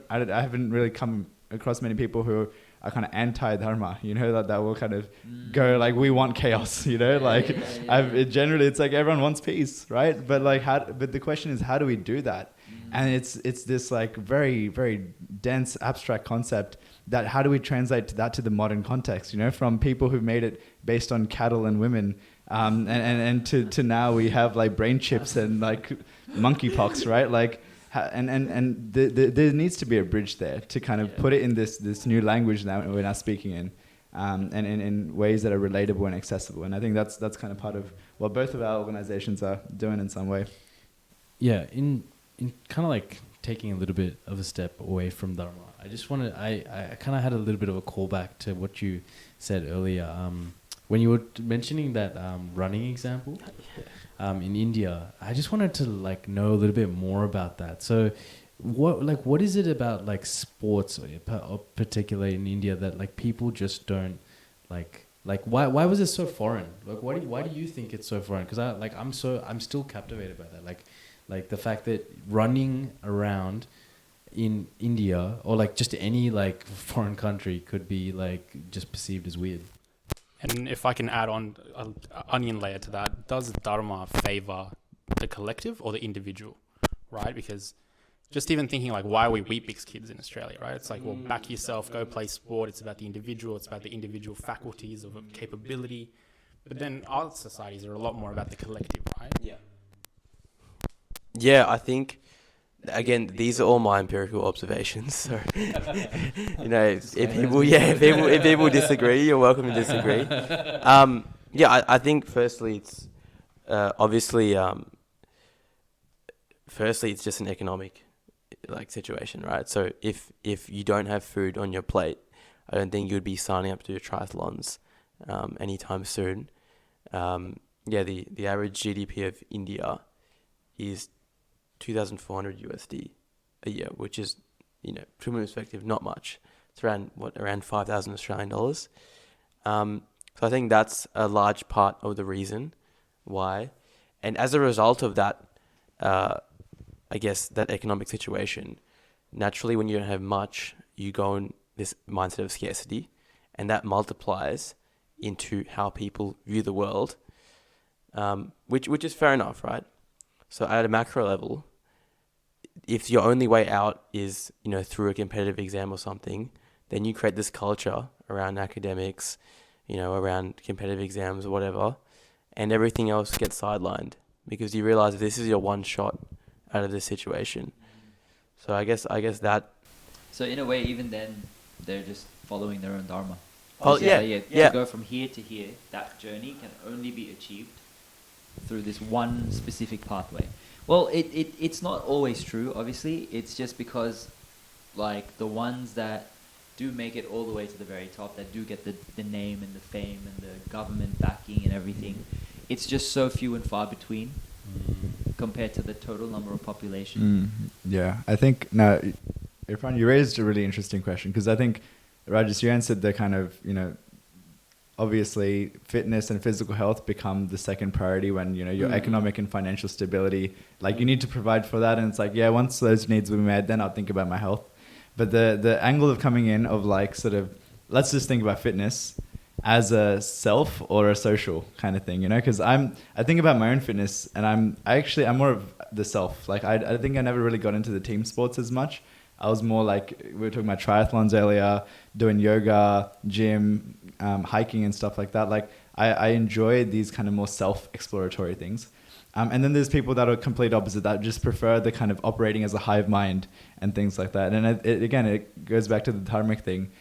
I haven't really come across many people who are kind of anti-Dharma, you know, that will kind of go like, we want chaos, you know, generally it's like everyone wants peace, right? But like but the question is, how do we do that? And it's this like very, very dense abstract concept that how do we translate that to the modern context, you know, from people who've made it based on cattle and women, and to now we have like brain chips and like monkeypox, right? Like, and there needs to be a bridge there to kind of put it in this new language that we're now speaking in, and in ways that are relatable and accessible. And I think that's kind of part of what both of our organizations are doing in some way. Yeah, in kind of like taking a little bit of a step away from Dharma, I just wanted, I kind of had a little bit of a callback to what you said earlier. When you were mentioning that running example in India, I just wanted to like know a little bit more about that. So what is it about like sports, or particularly in India, that like people just don't like why was it so foreign? Like why do you think it's so foreign? Because I'm still captivated by that. Like the fact that running around in India, or like just any like foreign country, could be like just perceived as weird. And if I can add on an onion layer to that, does Dharma favor the collective or the individual, right? Because just even thinking like, why are we Weet-Bix kids in Australia, right? It's like, well, back yourself, go play sport. It's about the individual. It's about the individual faculties of capability. But then our societies are a lot more about the collective, right? Yeah, I think, again, these are all my empirical observations. So, you know, if people disagree, you're welcome to disagree. I think firstly, it's obviously, it's just an economic like situation, right? So if you don't have food on your plate, I don't think you'd be signing up to do triathlons anytime soon. The average GDP of India is 2,400 USD a year, which is, you know, from a perspective, not much. It's around 5,000 Australian dollars. So I think that's a large part of the reason why. And as a result of that, I guess that economic situation, naturally when you don't have much, you go in this mindset of scarcity, and that multiplies into how people view the world, which is fair enough, right? So at a macro level, if your only way out is, you know, through a competitive exam or something, then you create this culture around academics, you know, around competitive exams or whatever, and everything else gets sidelined because you realize this is your one shot out of this situation. So I guess that. So in a way, even then, they're just following their own dharma. Oh yeah. To go from here to here, that journey can only be achieved through this one specific pathway. Well, it's not always true, obviously. It's just because, like, the ones that do make it all the way to the very top, that do get the name and the fame and the government backing and everything, it's just so few and far between compared to the total number of population. Yeah, I think now, Irfan, you raised a really interesting question, because I think, Rajesh, you answered the kind of, obviously fitness and physical health become the second priority when, your economic and financial stability, like you need to provide for that. And it's like, yeah, once those needs will be met, then I'll think about my health. But the angle of coming in of like sort of, let's just think about fitness as a self or a social kind of thing, because I think about my own fitness, and I'm more of the self. Like I think I never really got into the team sports as much. I was more like, we were talking about triathlons earlier, doing yoga, gym, hiking and stuff like that. Like I enjoy these kind of more self-exploratory things. And then there's people that are complete opposite, that just prefer the kind of operating as a hive mind and things like that. And it goes back to the dharmic thing.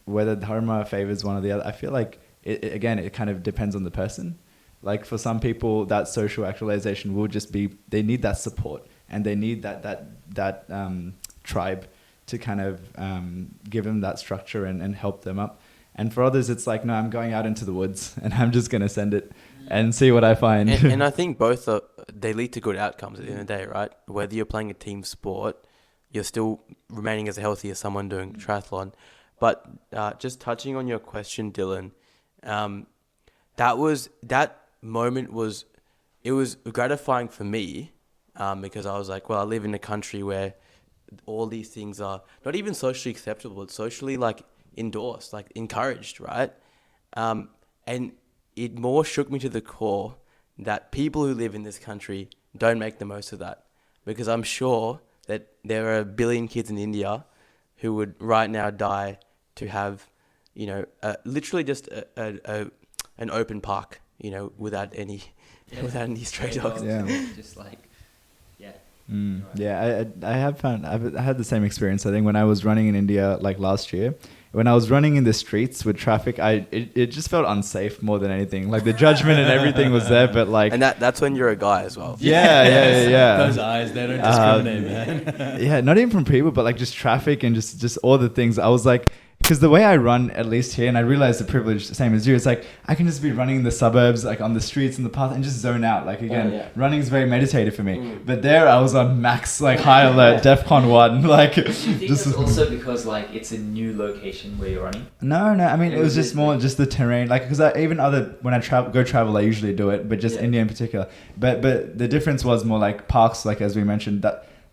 Whether dharma favors one or the other, I feel like it kind of depends on the person. Like for some people, that social actualization will just be, they need that support, and they need that tribe to kind of give them that structure and help them up. And for others, it's like, no, I'm going out into the woods and I'm just going to send it and see what I find. And I think both they lead to good outcomes at the end of the day, right? Whether you're playing a team sport, you're still remaining as healthy as someone doing triathlon. But just touching on your question, Dylan, that moment was gratifying for me, because I was like, well, I live in a country where all these things are not even socially acceptable, it's socially like endorsed, like encouraged, right? And it more shook me to the core that people who live in this country don't make the most of that, because I'm sure that there are 1 billion kids in India who would right now die to have, literally just an open park, without any stray dogs. Yeah. Just like, yeah. Yeah, I have found, I had the same experience. I think when I was running in India, like last year, when I was running in the streets with traffic, it just felt unsafe more than anything. Like the judgment and everything was there, but like... And that's when you're a guy as well. Yeah. Those eyes, they don't discriminate, man. Yeah, not even from people, but like just traffic and just all the things. I was like... Because the way I run, at least here, and I realize the privilege, same as you, it's like I can just be running in the suburbs, like on the streets and the path, and just zone out. Like again, running is very meditative for me. But there, I was on max, like high alert, DEFCON 1. Like, do you think it's also because like it's a new location where you're running? No. I mean, it was just more just the terrain. Like, because even when I travel, I usually do it, but just India in particular. But the difference was more like parks, like as we mentioned,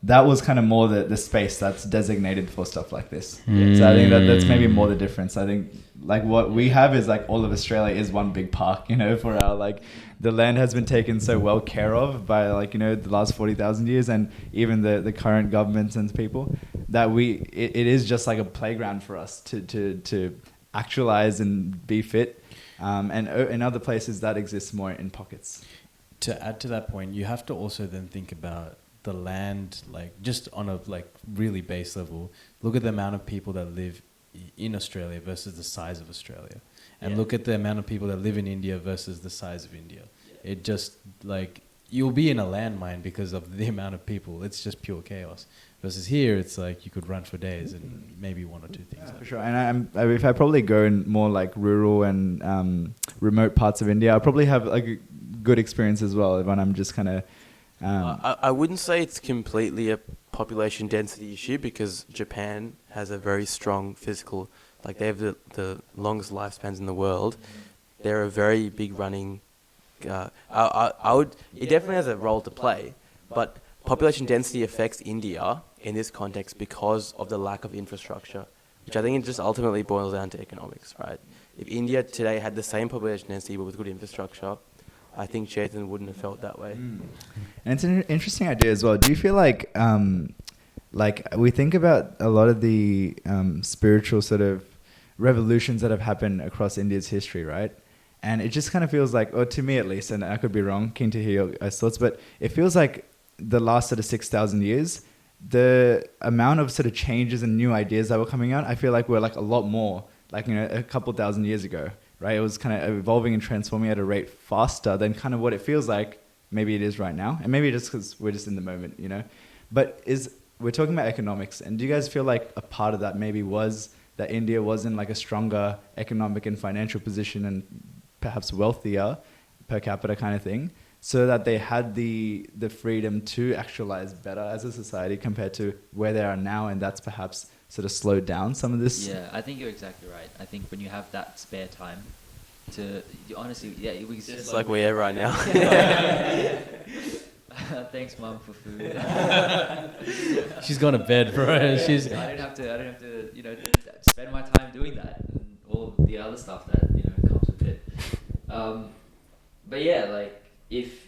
that was kind of more the space that's designated for stuff like this. So I think that's maybe more the difference. I think like what we have is like all of Australia is one big park, for our like the land has been taken so well care of by like, the last 40,000 years, and even the current governments and people, that it is just like a playground for us to actualize and be fit. And in other places that exists more in pockets. To add to that point, you have to also then think about the land, like just on a like really base level. Look at the amount of people that live in Australia versus the size of Australia, and look at the amount of people that live in India versus the size of India. It just like you'll be in a landmine because of the amount of people. It's just pure chaos. Versus here, it's like you could run for days and maybe one or two things. For sure. And if I probably go in more like rural and remote parts of India, I'll probably have like a good experience as well when I'm just kind of... I wouldn't say it's completely a population density issue, because Japan has a very strong physical, like they have the longest lifespans in the world. They're a very big running, it definitely has a role to play, but population density affects India in this context because of the lack of infrastructure, which I think it just ultimately boils down to economics, right? If India today had the same population density but with good infrastructure, I think Chetan wouldn't have felt that way. And it's an interesting idea as well. Do you feel like we think about a lot of the spiritual sort of revolutions that have happened across India's history, right? And it just kind of feels like, or to me at least, and I could be wrong, keen to hear your thoughts, but it feels like the last sort of 6,000 years, the amount of sort of changes and new ideas that were coming out, I feel like we're like a lot more, like, a couple thousand years ago. Right, it was kind of evolving and transforming at a rate faster than kind of what it feels like maybe it is right now, and maybe just because we're just in the moment, But we're talking about economics, and do you guys feel like a part of that maybe was that India was in like a stronger economic and financial position and perhaps wealthier per capita kind of thing, so that they had the freedom to actualize better as a society compared to where they are now, and that's perhaps sort of slowed down some of this? Yeah, I think you're exactly right. I think when you have that spare time to, honestly, yeah, we Just like we are right now. Thanks, Mum, for food. She's gone to bed, bro. She's. I don't have to, spend my time doing that and all the other stuff that comes with it. But yeah, like if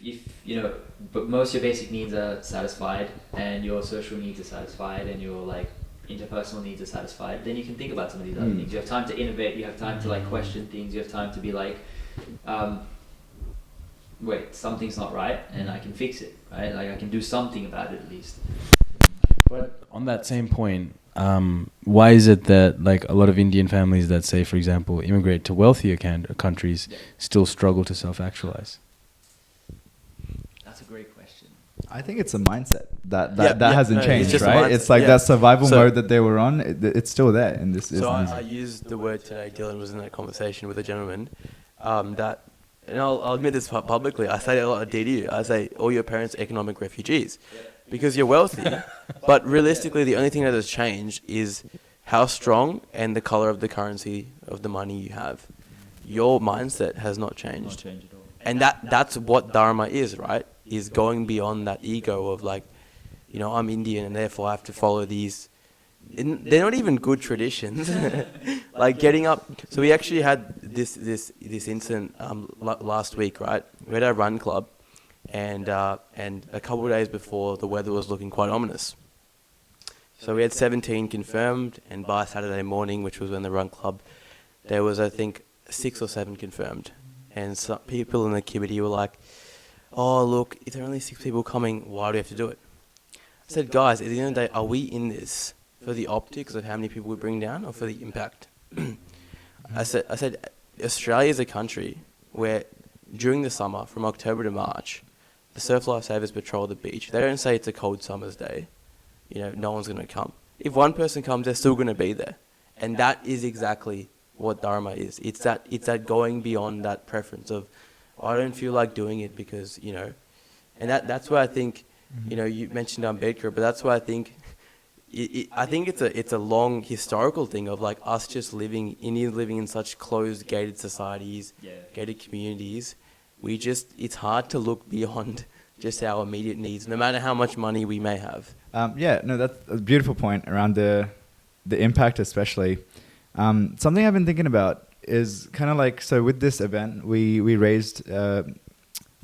but most of your basic needs are satisfied and your social needs are satisfied and your like interpersonal needs are satisfied, then you can think about some of these other things. You have time to innovate. You have time to like question things. You have time to be like, wait, something's not right, and I can fix it. Right, like I can do something about it at least. But on that same point, why is it that like a lot of Indian families that say, for example, immigrate to wealthier countries still struggle to self-actualize? That's a great question. I think it's a mindset that hasn't changed, it's right? It's like that survival mode that they were on. It's still there in this. So I used the word today. Dylan was in that conversation with a gentleman that. And I'll admit this publicly. I say a lot of DDU. I say all your parents are economic refugees because you're wealthy. But realistically, the only thing that has changed is how strong and the color of the currency of the money you have. Your mindset has not changed. Not changed at all. And that's what Dharma is, right? Is going beyond that ego of like, I'm Indian and therefore I have to follow these. They're not even good traditions. Like getting up. So we actually had this incident last week, right? We had our run club, and a couple of days before the weather was looking quite ominous. So we had 17 confirmed, and by Saturday morning, which was when the run club, there was I think 6 or 7 confirmed, and some people in the committee were like, "Oh look, if there are only 6 people coming, why do we have to do it?" I said, "Guys, at the end of the day, are we in this for the optics of how many people we bring down or for the impact?" I said, Australia is a country where during the summer, from October to March, the surf lifesavers patrol the beach. They don't say it's a cold summer's day. No one's going to come. If one person comes, they're still going to be there. And that is exactly what Dharma is. It's that going beyond that preference of, I don't feel like doing it because, and that's where I think, you mentioned Ambedkar, but that's why I think I think it's a long historical thing of like us just living in such closed, gated societies, gated communities. It's hard to look beyond just our immediate needs, no matter how much money we may have. That's a beautiful point around the impact, especially. Something I've been thinking about is kind of like, so with this event, we raised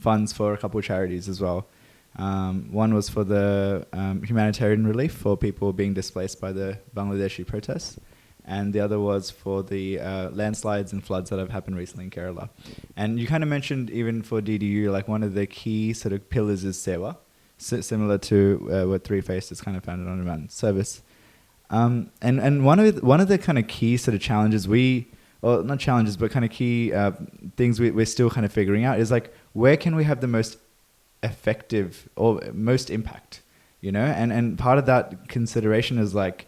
funds for a couple of charities as well. One was for the humanitarian relief for people being displaced by the Bangladeshi protests, and the other was for the landslides and floods that have happened recently in Kerala. And you kind of mentioned even for DDU, like one of the key sort of pillars is seva, similar to what Three Faces kind of founded on around service. And one of the kind of key sort of challenges not challenges, but kind of key things we're still kind of figuring out is like, where can we have the most effective or most impact, and part of that consideration is like,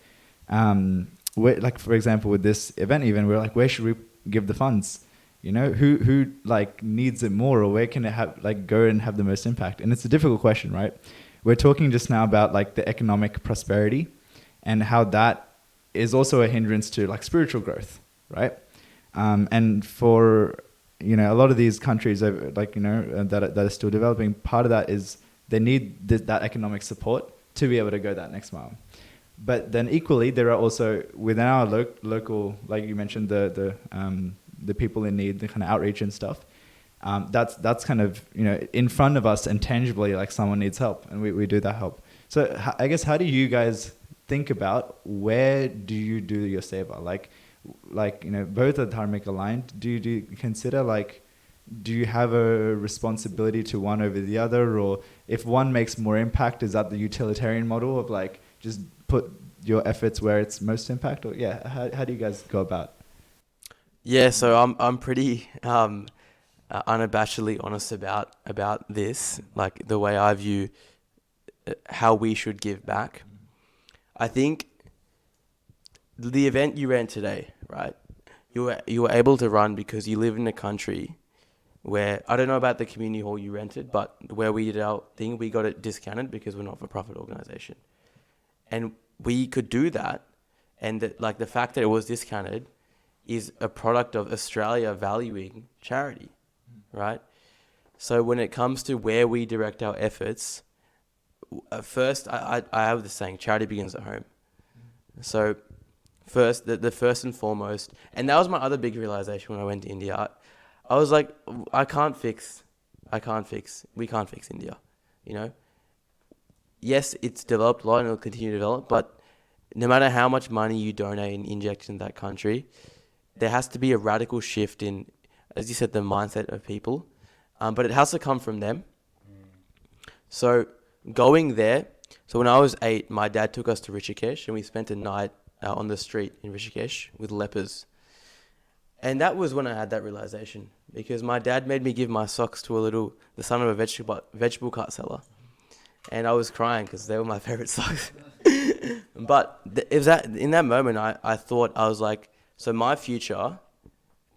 like for example with this event, even we're like, where should we give the funds? Who like needs it more, or where can it have like go and have the most impact? And it's a difficult question, right? We're talking just now about like the economic prosperity and how that is also a hindrance to like spiritual growth, right? And for a lot of these countries, like, that are still developing, part of that is they need that economic support to be able to go that next mile. But then equally, there are also within our local, like you mentioned, the people in need, the kind of outreach and stuff. That's kind of, in front of us and tangibly, like someone needs help, and we do that help. So I guess, how do you guys think about where do you do your seva? Like, both are dharmic aligned. Do you consider do you have a responsibility to one over the other, or if one makes more impact, is that the utilitarian model of like just put your efforts where it's most impact? Or how do you guys go about? Yeah, so I'm pretty unabashedly honest about this, like the way I view how we should give back. I think the event you ran today, right? You were able to run because you live in a country where, I don't know about the community hall you rented, but where we did our thing, we got it discounted because we're not for profit organization. And we could do that. And the fact that it was discounted is a product of Australia valuing charity, right? So when it comes to where we direct our efforts, first, I have this saying, charity begins at home. So first, the first and foremost, and that was my other big realization when I went to India. I was like, we can't fix India, you know? Yes, it's developed a lot and it'll continue to develop, but no matter how much money you donate and inject in that country, there has to be a radical shift in, as you said, the mindset of people. But it has to come from them. So going there, so when I was 8, my dad took us to Rishikesh and we spent a night on the street in Rishikesh with lepers. And that was when I had that realization, because my dad made me give my socks to the son of a vegetable cart seller. And I was crying because they were my favorite socks. But in that moment, I thought, I was like, so my future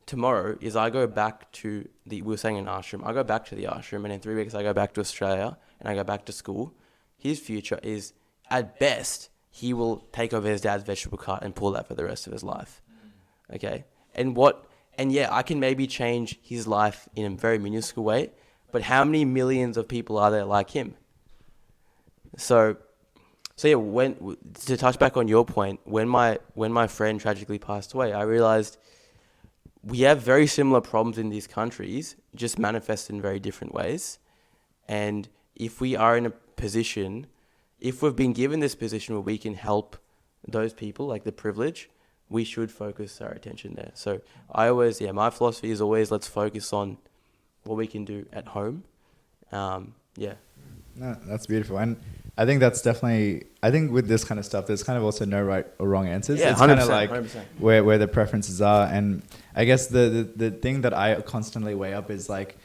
tomorrow is I go back to we were saying an ashram. I go back to the ashram, and in 3 weeks I go back to Australia and I go back to school. His future is, at best, he will take over his dad's vegetable cart and pull that for the rest of his life. Okay? And yeah, I can maybe change his life in a very minuscule way, but how many millions of people are there like him? So yeah, to touch back on your point, when my friend tragically passed away, I realized we have very similar problems in these countries, just manifest in very different ways. And if we are in a position, if we've been given this position where we can help those people, like the privilege, we should focus our attention there. So my philosophy is always, let's focus on what we can do at home. Yeah. No, that's beautiful. And I think that's definitely, I think with this kind of stuff, there's kind of also no right or wrong answers. Yeah, it's kind of 100%, like 100%. where the preferences are. And I guess the thing that I constantly weigh up is like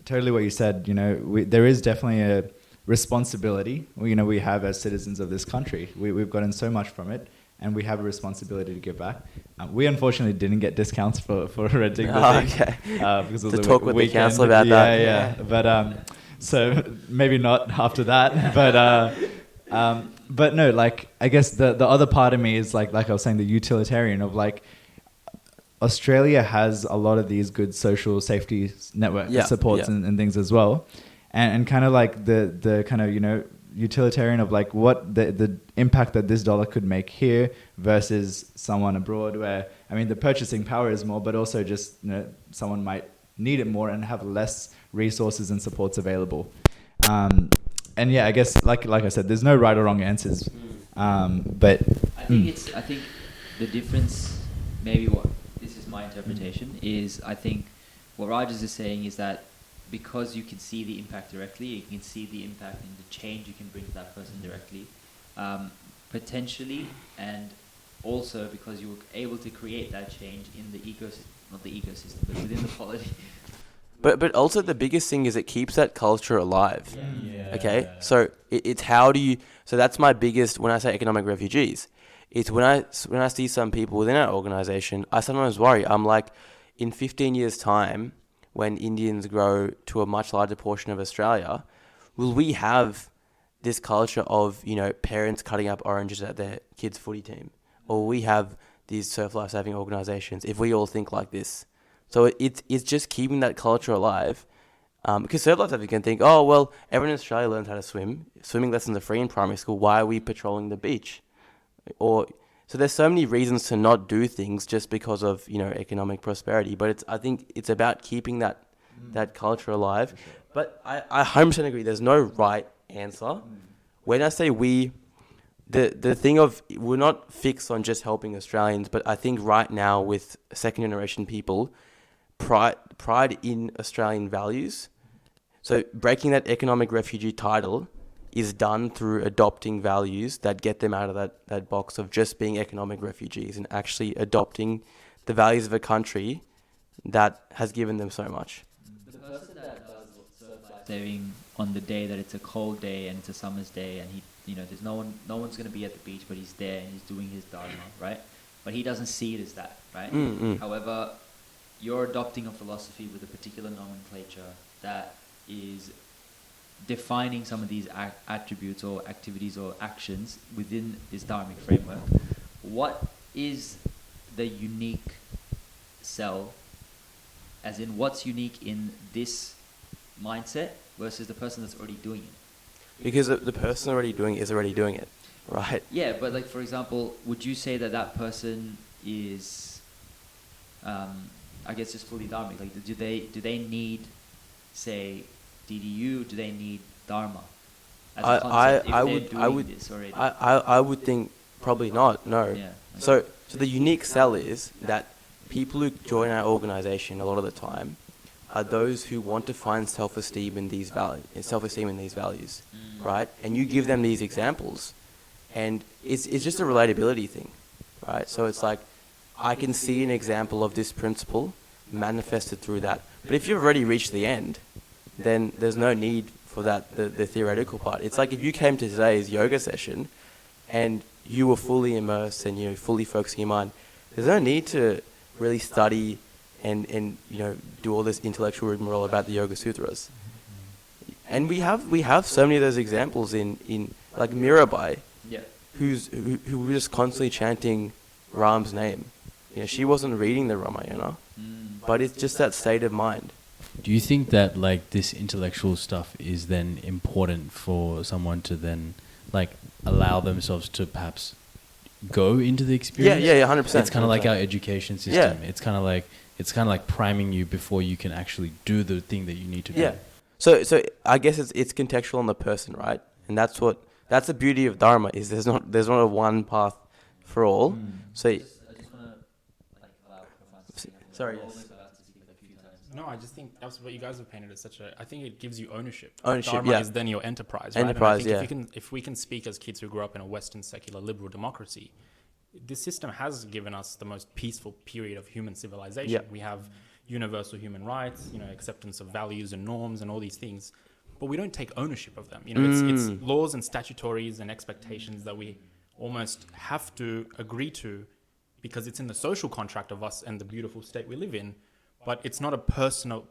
totally what you said, you know, there is definitely a responsibility, we have as citizens of this country. We've gotten so much from it, and we have a responsibility to give back. We unfortunately didn't get discounts for renting the thing. Okay. Because of to the talk with the weekend. council about that. Yeah. But so maybe not after that. But no, like I guess the other part of me is like I was saying, the utilitarian of like Australia has a lot of these good social safety network supports and things as well, and kind of like the kind of utilitarian of like what the impact that this dollar could make here versus someone abroad, where I mean the purchasing power is more, but also just someone might need it more and have less resources and supports available. And yeah, I guess like I said, there's no right or wrong answers. But I think the difference, maybe what this is my interpretation, is I think what Raj is saying is that because you can see the impact directly, you can see the impact and the change you can bring to that person directly, potentially, and also because you were able to create that change in the ecosystem, not the ecosystem, but within the polity. But also the biggest thing is it keeps that culture alive. Yeah. Okay, so it's how do you? So that's my biggest, when I say economic refugees, it's when I see some people within our organization, I sometimes worry. I'm like, in 15 years' time, when Indians grow to a much larger portion of Australia, will we have this culture of parents cutting up oranges at their kids' footy team, or will we have these surf life saving organizations if we all think like this? So it's just keeping that culture alive. Because surf life saving can think, oh, well, everyone in Australia learns how to swim. Swimming lessons are free in primary school. Why are we patrolling the beach? So there's so many reasons to not do things just because of, economic prosperity. But I think it's about keeping that culture alive. But I 100% agree. There's no right answer. When I say we, the thing of, we're not fixed on just helping Australians, but I think right now with second generation people, pride in Australian values. So breaking that economic refugee title is done through adopting values that get them out of that box of just being economic refugees and actually adopting the values of a country that has given them so much. The person that does surf life saving on the day that it's a cold day and it's a summer's day and he there's no one's going to be at the beach, but he's there and he's doing his dharma, right? But he doesn't see it as that, right? However, you're adopting a philosophy with a particular nomenclature that is defining some of these attributes or activities or actions within this dharmic framework. What is the unique cell, as in what's unique in this mindset versus the person that's already doing it? Because the person already doing it is already doing it, right? Yeah, but like, for example, would you say that that person is, I guess, just fully dharmic? Like, do they need, say, DDU? Do they need dharma as a concept I would think probably not. No. Yeah. So the unique cell is that people who join our organization a lot of the time are those who want to find self-esteem in these values, right? And you give them these examples, and it's just a relatability thing, right? So it's like, I can see an example of this principle manifested through that. But if you've already reached the end, then there's no need for that, the theoretical part. It's like if you came to today's yoga session and you were fully immersed and you're fully focusing your mind, there's no need to really study and do all this intellectual rigmarole about the Yoga Sutras. And we have so many of those examples in like Mirabai, who was just constantly chanting Ram's name. She wasn't reading the Ramayana, but it's just that state of mind. Do you think that like this intellectual stuff is then important for someone to then like allow themselves to perhaps go into the experience? Yeah, 100%. It's kind of like our education system. Yeah. It's kind of like priming you before you can actually do the thing that you need to do. Yeah. So I guess it's contextual on the person, right? And that's the beauty of Dharma, is there's not a one path for all. So I just want to allow Arfan to speak. Sorry, yes. No, I just think that's what you guys have painted as such a. I think it gives you ownership. Ownership, Dharma yeah. is then your enterprise. Right? Enterprise, and I think if we can speak as kids who grew up in a Western secular liberal democracy, this system has given us the most peaceful period of human civilization. Yeah. We have universal human rights, acceptance of values and norms and all these things, but we don't take ownership of them. It's laws and statutories and expectations that we almost have to agree to because it's in the social contract of us and the beautiful state we live in. But it's not a personal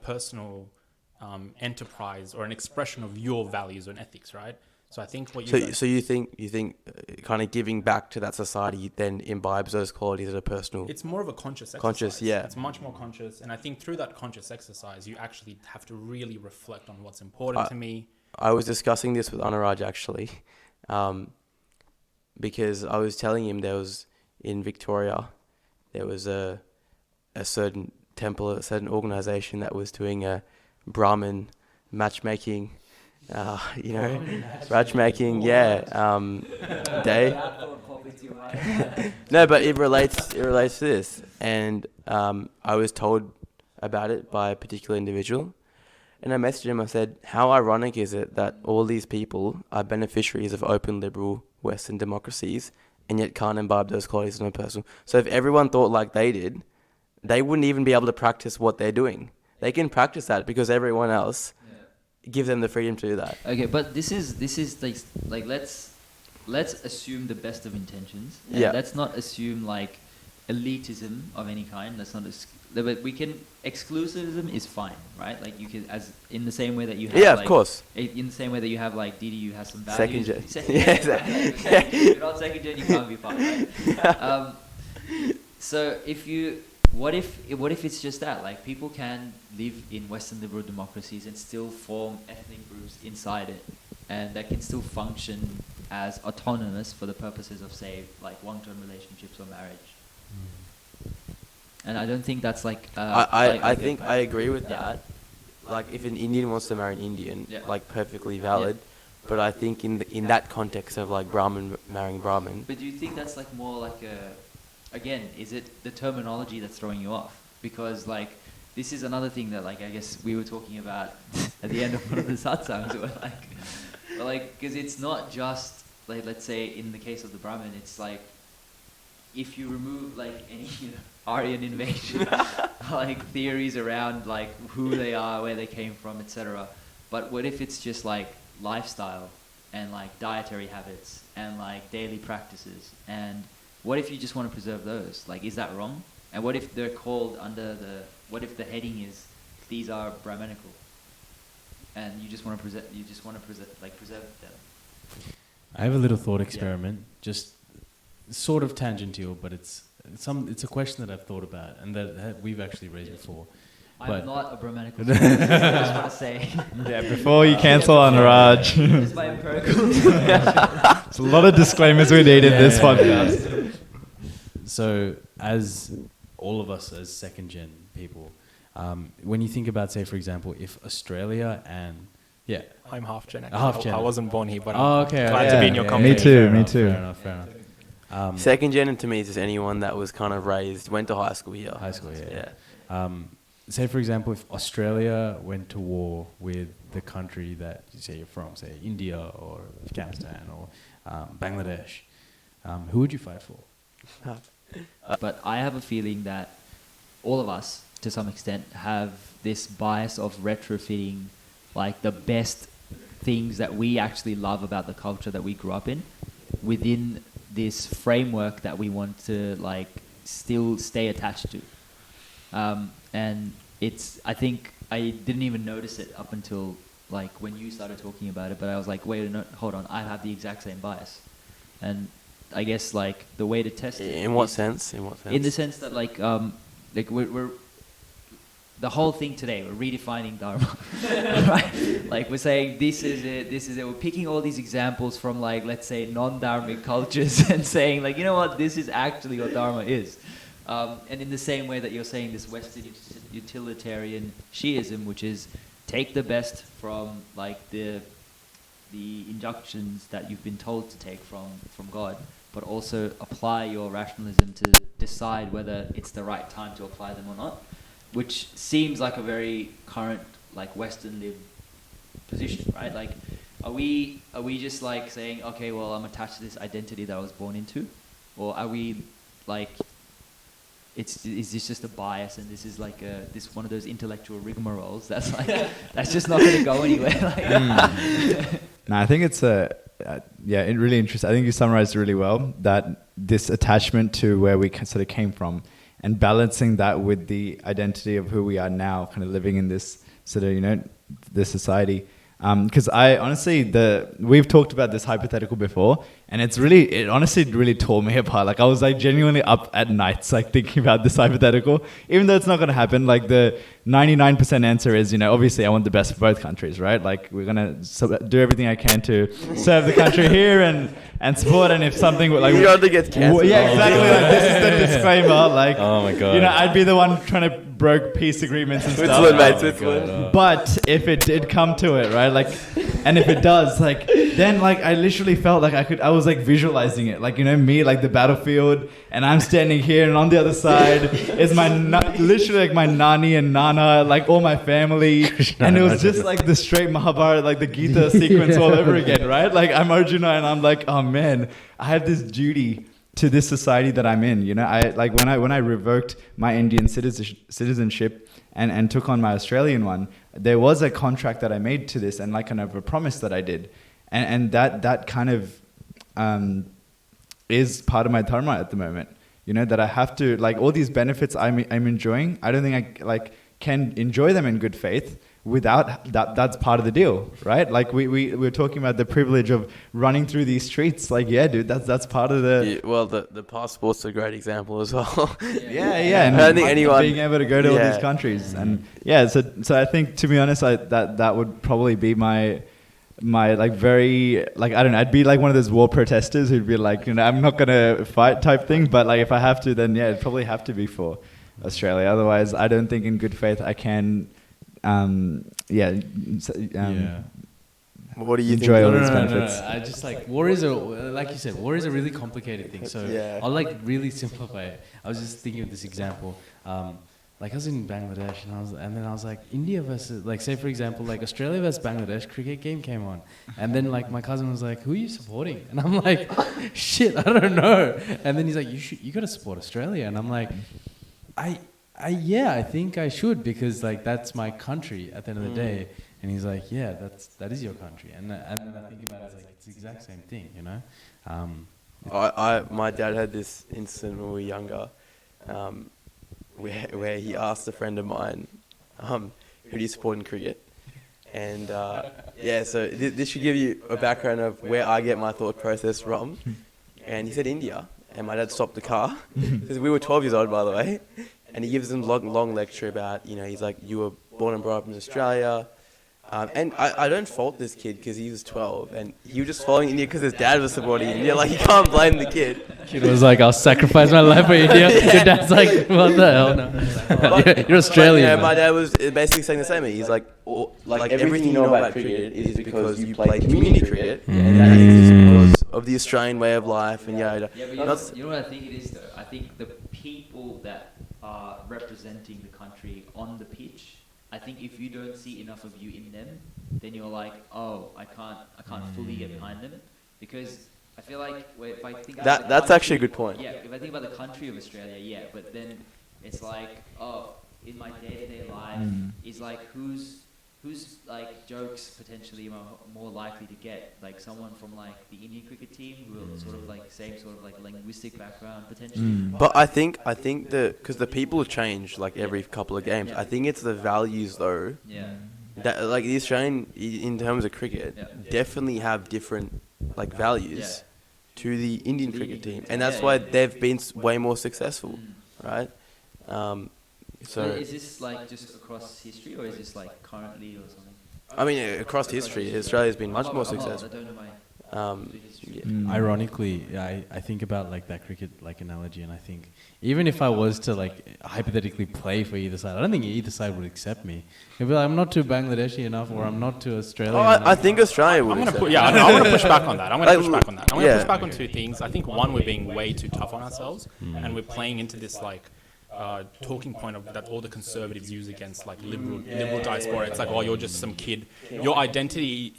enterprise or an expression of your values and ethics, right? So I think what you you think kind of giving back to that society then imbibes those qualities as a personal. It's more of a conscious exercise. Conscious, yeah. It's much more conscious, and I think through that conscious exercise, you actually have to really reflect on what's important to me. I was discussing this with Anuraj actually, because I was telling him in Victoria, there was a certain temple, a certain organization that was doing a Brahmin matchmaking, matchmaking, day. No, but it relates to this, and I was told about it by a particular individual, and I messaged him. I said, "How ironic is it that all these people are beneficiaries of open, liberal Western democracies, and yet can't imbibe those qualities in a person? So if everyone thought like they did, they wouldn't even be able to practice what they're doing. They can practice that because everyone else give them the freedom to do that." Okay, but this is like let's assume the best of intentions. And let's not assume like elitism of any kind. But we can, exclusivism is fine, right? Like you can, as in the same way that you have of course. In the same way that you have like DDU has some values. Second gen. If you're not second gen, you can't be fine, right? So what if it's just that? Like people can live in Western liberal democracies and still form ethnic groups inside it, and that can still function as autonomous for the purposes of, say, like long-term relationships or marriage. And I don't think that's like. I think I agree with that. Like if an Indian wants to marry an Indian, like perfectly valid. But I think in that context of like Brahmin marrying Brahmin. But do you think that's like more like again, is it the terminology that's throwing you off? Because like this is another thing that like I guess we were talking about at the end of one of the satsangs. Because it's not just like, let's say in the case of the Brahmin, it's like if you remove like any Aryan invasion like theories around like who they are, where they came from, etc. But what if it's just like lifestyle, and like dietary habits and like daily practices. And what if you just want to preserve those? Like, is that wrong? And what if they're called under what if the heading is, these are Brahmanical, and you just want to preserve them? I have a little thought experiment, just sort of tangential, but it's a question that I've thought about and that we've actually raised before. I'm not a Brahmanical student, I just want to say. Yeah, before you cancel on Raj. It's my empirical. There's a lot of disclaimers we need in this podcast. So, as all of us as second gen people, when you think about, say, for example, if Australia and I'm half gen. Actually. Half gen. I wasn't born here, but I'm glad to be in your company. Me too. Fair enough. Second gen to me is just anyone that was kind of went to high school here. Say, for example, if Australia went to war with the country that you say you're from, say India or Afghanistan or Bangladesh, who would you fight for? But I have a feeling that all of us, to some extent, have this bias of retrofitting like the best things that we actually love about the culture that we grew up in within this framework that we want to like still stay attached to. And I think I didn't even notice it up until like when you started talking about it, but I was like, wait, no, hold on, I have the exact same bias. And I guess like the way to test it. In what sense? In the sense that like we're the whole thing today, we're redefining Dharma, right? Like we're saying this is it. We're picking all these examples from like, let's say, non-Dharmic cultures and saying like, you know what, this is actually what Dharma is. And in the same way that you're saying this Western utilitarian Shiism, which is take the best from like the injunctions that you've been told to take from God, but also apply your rationalism to decide whether it's the right time to apply them or not, which seems like a very current like Western lived position, right? Like, are we just like saying, okay, well, I'm attached to this identity that I was born into, or are we like, is this just a bias and this is like this one of those intellectual rigmaroles that's like that's just not going to go anywhere? Like, No, I think it's really interesting. I think you summarized it really well, that this attachment to where we sort of came from and balancing that with the identity of who we are now, kind of living in this sort of, this society. Because I honestly, we've talked about this hypothetical before, and it honestly really tore me apart. Like I was like genuinely up at nights, like thinking about this hypothetical, even though it's not going to happen. Like the 99% answer is, obviously I want the best for both countries, right? Like we're going to do everything I can to serve the country here and support. And if something like you rather get cancelled. Yeah, exactly. Like this is the disclaimer. Like, oh my god, I'd be the one trying to broke peace agreements and Switzerland, stuff. mate, Switzerland. But if it did come to it, right? Like, and if it does, like, then like I literally felt like I was like visualizing it, like me, like the battlefield, and I'm standing here, and on the other side is literally like my nani and nana, like all my family, and it was just like the straight Mahabharata, like the Gita sequence all over again, right? Like I'm Arjuna, and I'm like, oh man, I have this duty to this society that I'm in. I like when I revoked my Indian citizenship and took on my Australian one, there was a contract that I made to this and like kind of a promise that I did, and that kind of is part of my dharma at the moment. That I have to, like, all these benefits I'm enjoying, I don't think I like can enjoy them in good faith without that's part of the deal, right? Like we're talking about the privilege of running through these streets. Like, yeah, dude, that's part of the... Yeah, well, the passport's a great example as well. Yeah. And I don't think anyone... being able to go to all these countries. And yeah, so I think, to be honest, that would probably be my like very, like, I don't know, I'd be like one of those war protesters who'd be like, I'm not going to fight type thing, but like if I have to, then yeah, it'd probably have to be for Australia. Otherwise, I don't think in good faith I can... What do you enjoy think? all these benefits? No. I just like war is a really complicated thing. So I'll like really simplify it. I was just thinking of this example. Like I was in Bangladesh and then I was like, India versus, like, say for example, like Australia versus Bangladesh cricket game came on, and then like my cousin was like, who are you supporting? And I'm like, shit, I don't know. And then he's like, you got to support Australia. And I'm like, I think I should, because like that's my country at the end of the day. And he's like, yeah, that is your country. And then I think about it, it's like, it's the exact same thing, you know? My dad had this incident when we were younger, where he asked a friend of mine, who do you support in cricket? And so this should give you a background of where I get my thought process from. And he said India, and my dad stopped the car, because we were 12 years old, by the way, and he gives them long lecture about, he's like, you were born and brought up in Australia. And I don't fault this kid because he was 12 and he was just following India because his dad was supporting India. Like, you can't blame the kid. Kid was like, I'll sacrifice my life for India. Your dad's like, what the hell? No. You're Australian. Yeah, my dad was basically saying the same thing. He's like, everything you know about cricket is because you play community cricket, and that is because of the Australian way of life. And Yeah, but you know what I think it is though? I think the people that are representing the country on the pitch, I think if you don't see enough of you in them, then you're like, oh, I can't fully get behind them, because I feel like if I think about that's actually a good point. Yeah, if I think about the country of Australia, yeah, but then it's like, oh, in my day-to-day life, is like who's like jokes potentially more likely to get, like someone from like the Indian cricket team who are sort of like same sort of like linguistic background potentially. But I think because the people change like every couple of games. I think it's the values though. Yeah. That like the Australian in terms of cricket definitely have different like values to the Indian cricket team, and that's why they've been way more successful, right? So is this like just across history, or is this like currently or something? I mean, across history, Australia's been much more successful. I don't know my Ironically, I think about like that cricket like analogy, and I think even if I was to like hypothetically play for either side, I don't think either side would accept me. They'd be like, I'm not too Bangladeshi enough, or I'm not too Australian enough. I think Australia would. I want to push back on that. I want to push back on two things. I think one, we're being way too tough on ourselves, and we're playing into this like talking point of that all the conservatives use against like liberal diaspora. It's like, oh, you're just some kid. Your identity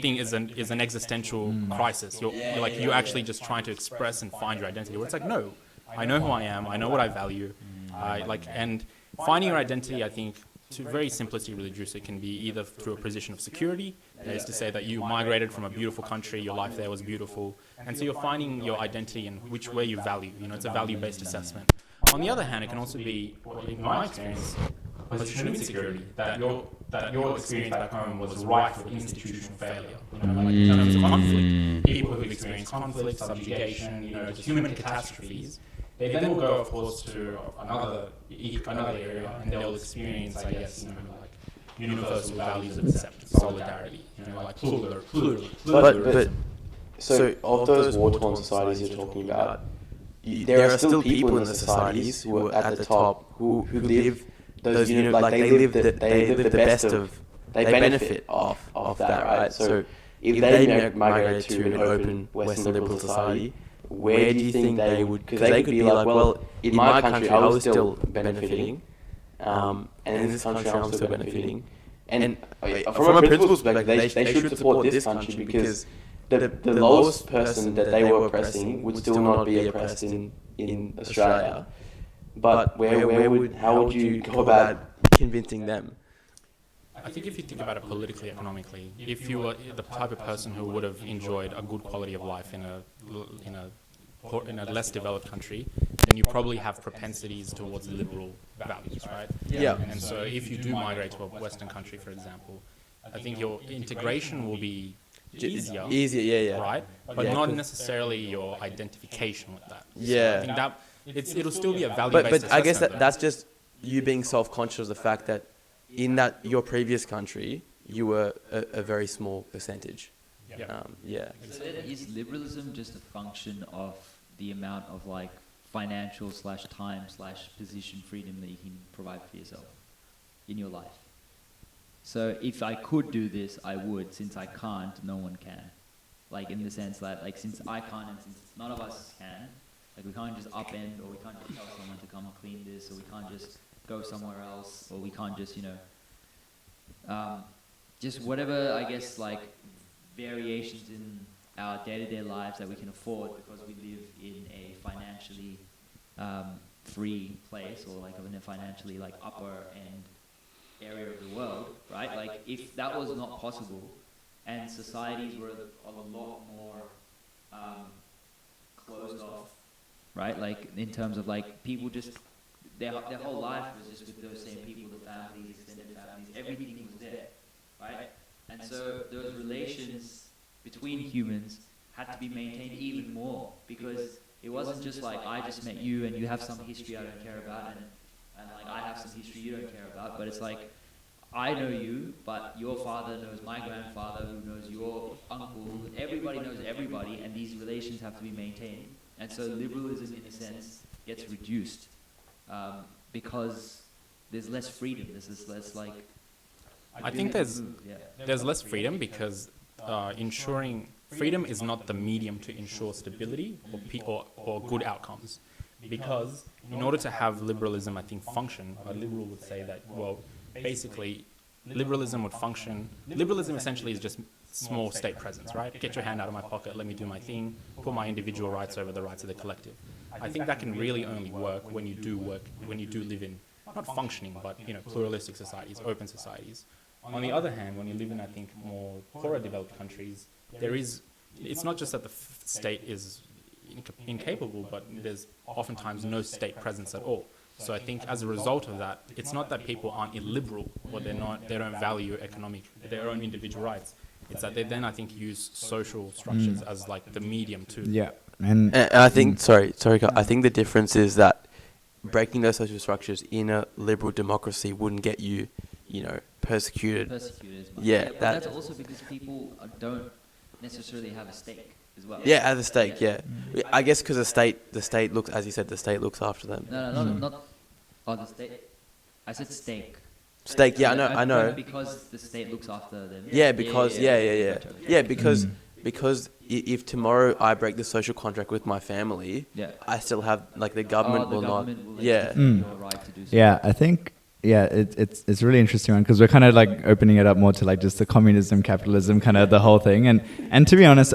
thing is an existential crisis. You're like, you're actually just trying to express and find your identity. Where it's like, no, I know who I am. I know what I value. And finding your identity, I think, to very simplistically reduce it, can be either through a position of security, that is to say that you migrated from a beautiful country, your life there was beautiful, and so you're finding your identity in which way you value. It's a value-based assessment. On the other hand, it can also be, in my experience, a position of insecurity, that your experience back home was rife with institutional failure. In terms of conflict, people who've experienced conflict, subjugation, just human catastrophes, they then will go, of course, to another area, and they'll experience, I guess, like universal values of acceptance, solidarity, like pluralism. But so of those war-torn societies you're talking about, there are still people in the societies who are at the top who live those they live the best of, they benefit off that, right? So if they migrated to an open Western liberal society, where do you think they would? Because they could be like, well, in my country I was still benefiting, and in this country I'm still benefiting, and from a principle perspective, they should support this country because the lowest person that they were oppressing would still not be oppressed in Australia. But how would you go about convincing them? I think if you think about it politically, economically, if you were the type of person who would have enjoyed a good quality of life in a less developed country, then you probably have propensities towards liberal values, right? Yeah. And so if you do migrate to a Western country, for example, I think your integration will be easier, yeah. Right? But not necessarily your identification with that. Yeah. So I think that it'll still be a value-based But I guess assessment, that's just you being self-conscious of the fact that in your previous country, you were a very small percentage. Yeah. So then is liberalism just a function of the amount of like financial / time / position freedom that you can provide for yourself in your life? So if I could do this, I would. Since I can't, no one can. Like in the sense that, like, since I can't and since none of us can, like we can't just upend, or we can't just tell someone to come clean this, or we can't just go somewhere else, or we can't just, just whatever, I guess, like variations in our day-to-day lives that we can afford because we live in a financially free place, or like in a financially like upper end area of the world, right? Like if that was not possible, and societies were a lot more closed off, right? Like in terms of like people just their whole life was just with those same people, the families, extended families, everything was there, right? And so those relations between humans had to be maintained even more, because it wasn't just like I just met you and you have some history I don't care about, and like I have some history you don't care about, but it's like I know you, but your father knows my grandfather, who knows your uncle. Everybody knows everybody, and these relations have to be maintained. And so liberalism, in a sense, gets reduced because there's less freedom. There's less like. I think there's less freedom because ensuring freedom is not the medium to ensure stability or good outcomes. Because in order to have liberalism, I think, function, a liberal would say that, well, basically, liberalism would function. Liberalism essentially is just small state presence, right? Get your hand out of my pocket, let me do my thing, put my individual rights over the rights of the collective. I think that can really only work when you do live in, not functioning, but, pluralistic societies, open societies. On the other hand, when you live in, I think, more poorer developed countries, it's not just that the state is incapable, but there's oftentimes no state presence at all. So I think as a result of that, it's not that people aren't illiberal or they don't value their own individual rights. It's that they then, I think, use social structures as like the medium to. Yeah, and I think sorry, I think the difference is that breaking those social structures in a liberal democracy wouldn't get you, persecuted. Yeah, that's also because people don't necessarily have a stake as well. Yeah, as a stake. Yeah, I guess because the state looks, as you said, the state looks after them. No, not. Oh, the state. I said stake. Stake. Yeah, I know. Because the state looks after them. Yeah, because because if tomorrow I break the social contract with my family, I still have the government will not. Your right to do so. Yeah, I think. Yeah, it's really interesting one, because we're kind of like opening it up more to like just the communism, capitalism, kind of the whole thing, and to be honest,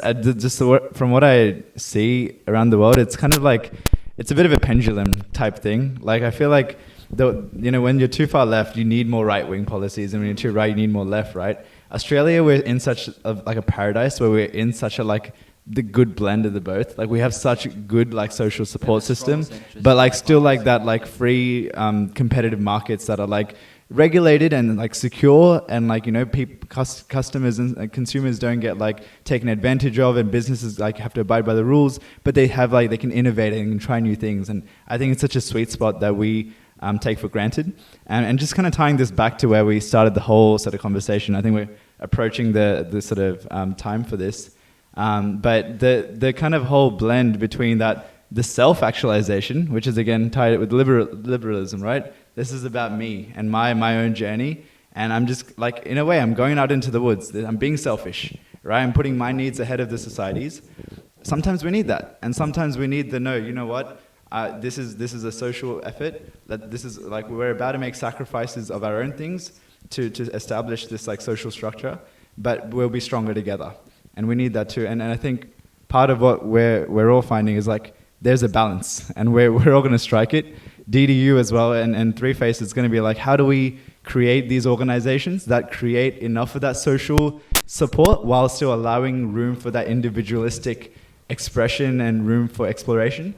from what I see around the world, it's kind of like it's a bit of a pendulum type thing. Like I feel like when you're too far left, you need more right wing policies, and when you're too right, you need more left. Right? Australia, we're in such a paradise where we're in such a the good blend of the both. Like we have such a good social support system, but still that free competitive markets that are regulated and secure, and customers and consumers don't get taken advantage of, and businesses have to abide by the rules, but they have they can innovate and try new things. And I think it's such a sweet spot that we take for granted. And just kind of tying this back to where we started the whole sort of conversation, I think we're approaching the sort of time for this. But the kind of whole blend between the self-actualization, which is again tied with liberalism, right? This is about me and my own journey, and I'm just in a way I'm going out into the woods. I'm being selfish, right? I'm putting my needs ahead of the society's. Sometimes we need that, and sometimes we need you know what? This is a social effort. That this is we're about to make sacrifices of our own things to establish this social structure, but we'll be stronger together. And we need that too. And I think part of what we're all finding is there's a balance, and we're all going to strike it. DDU as well, and Three Face is going to be how do we create these organizations that create enough of that social support while still allowing room for that individualistic expression and room for exploration.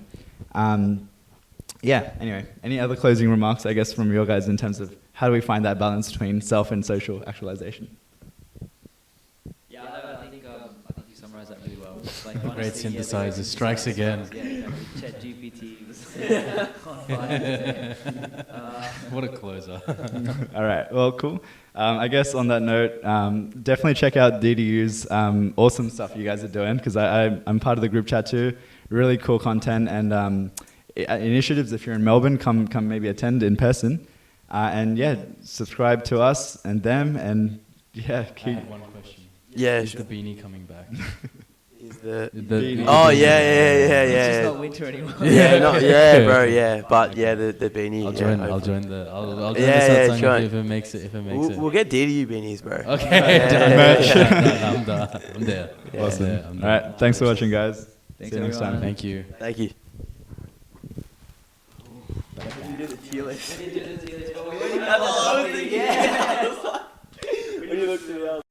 Anyway, any other closing remarks, I guess, from your guys in terms of how do we find that balance between self and social actualization? That really well. Great synthesizer strikes again. ChatGPT was on fire. What a closer. All right, well, cool. I guess on that note, definitely check out DDU's awesome stuff you guys are doing, because I'm part of the group chat too. Really cool content and initiatives. If you're in Melbourne, come maybe attend in person. And subscribe to us and them, and keep. I have one question. Yeah, is the beanie coming back? Is the beanie. Oh yeah. It's just not winter anymore. Bro, but the beanie. I'll join the sure. if it makes it. We'll get DDU beanies, bro. Okay. I'm there. Awesome. All right, thanks for watching, guys. Thanks, See you next time. Thank you. Thank you. We did the tier list. I was thinking, yeah. When you looked at me, I was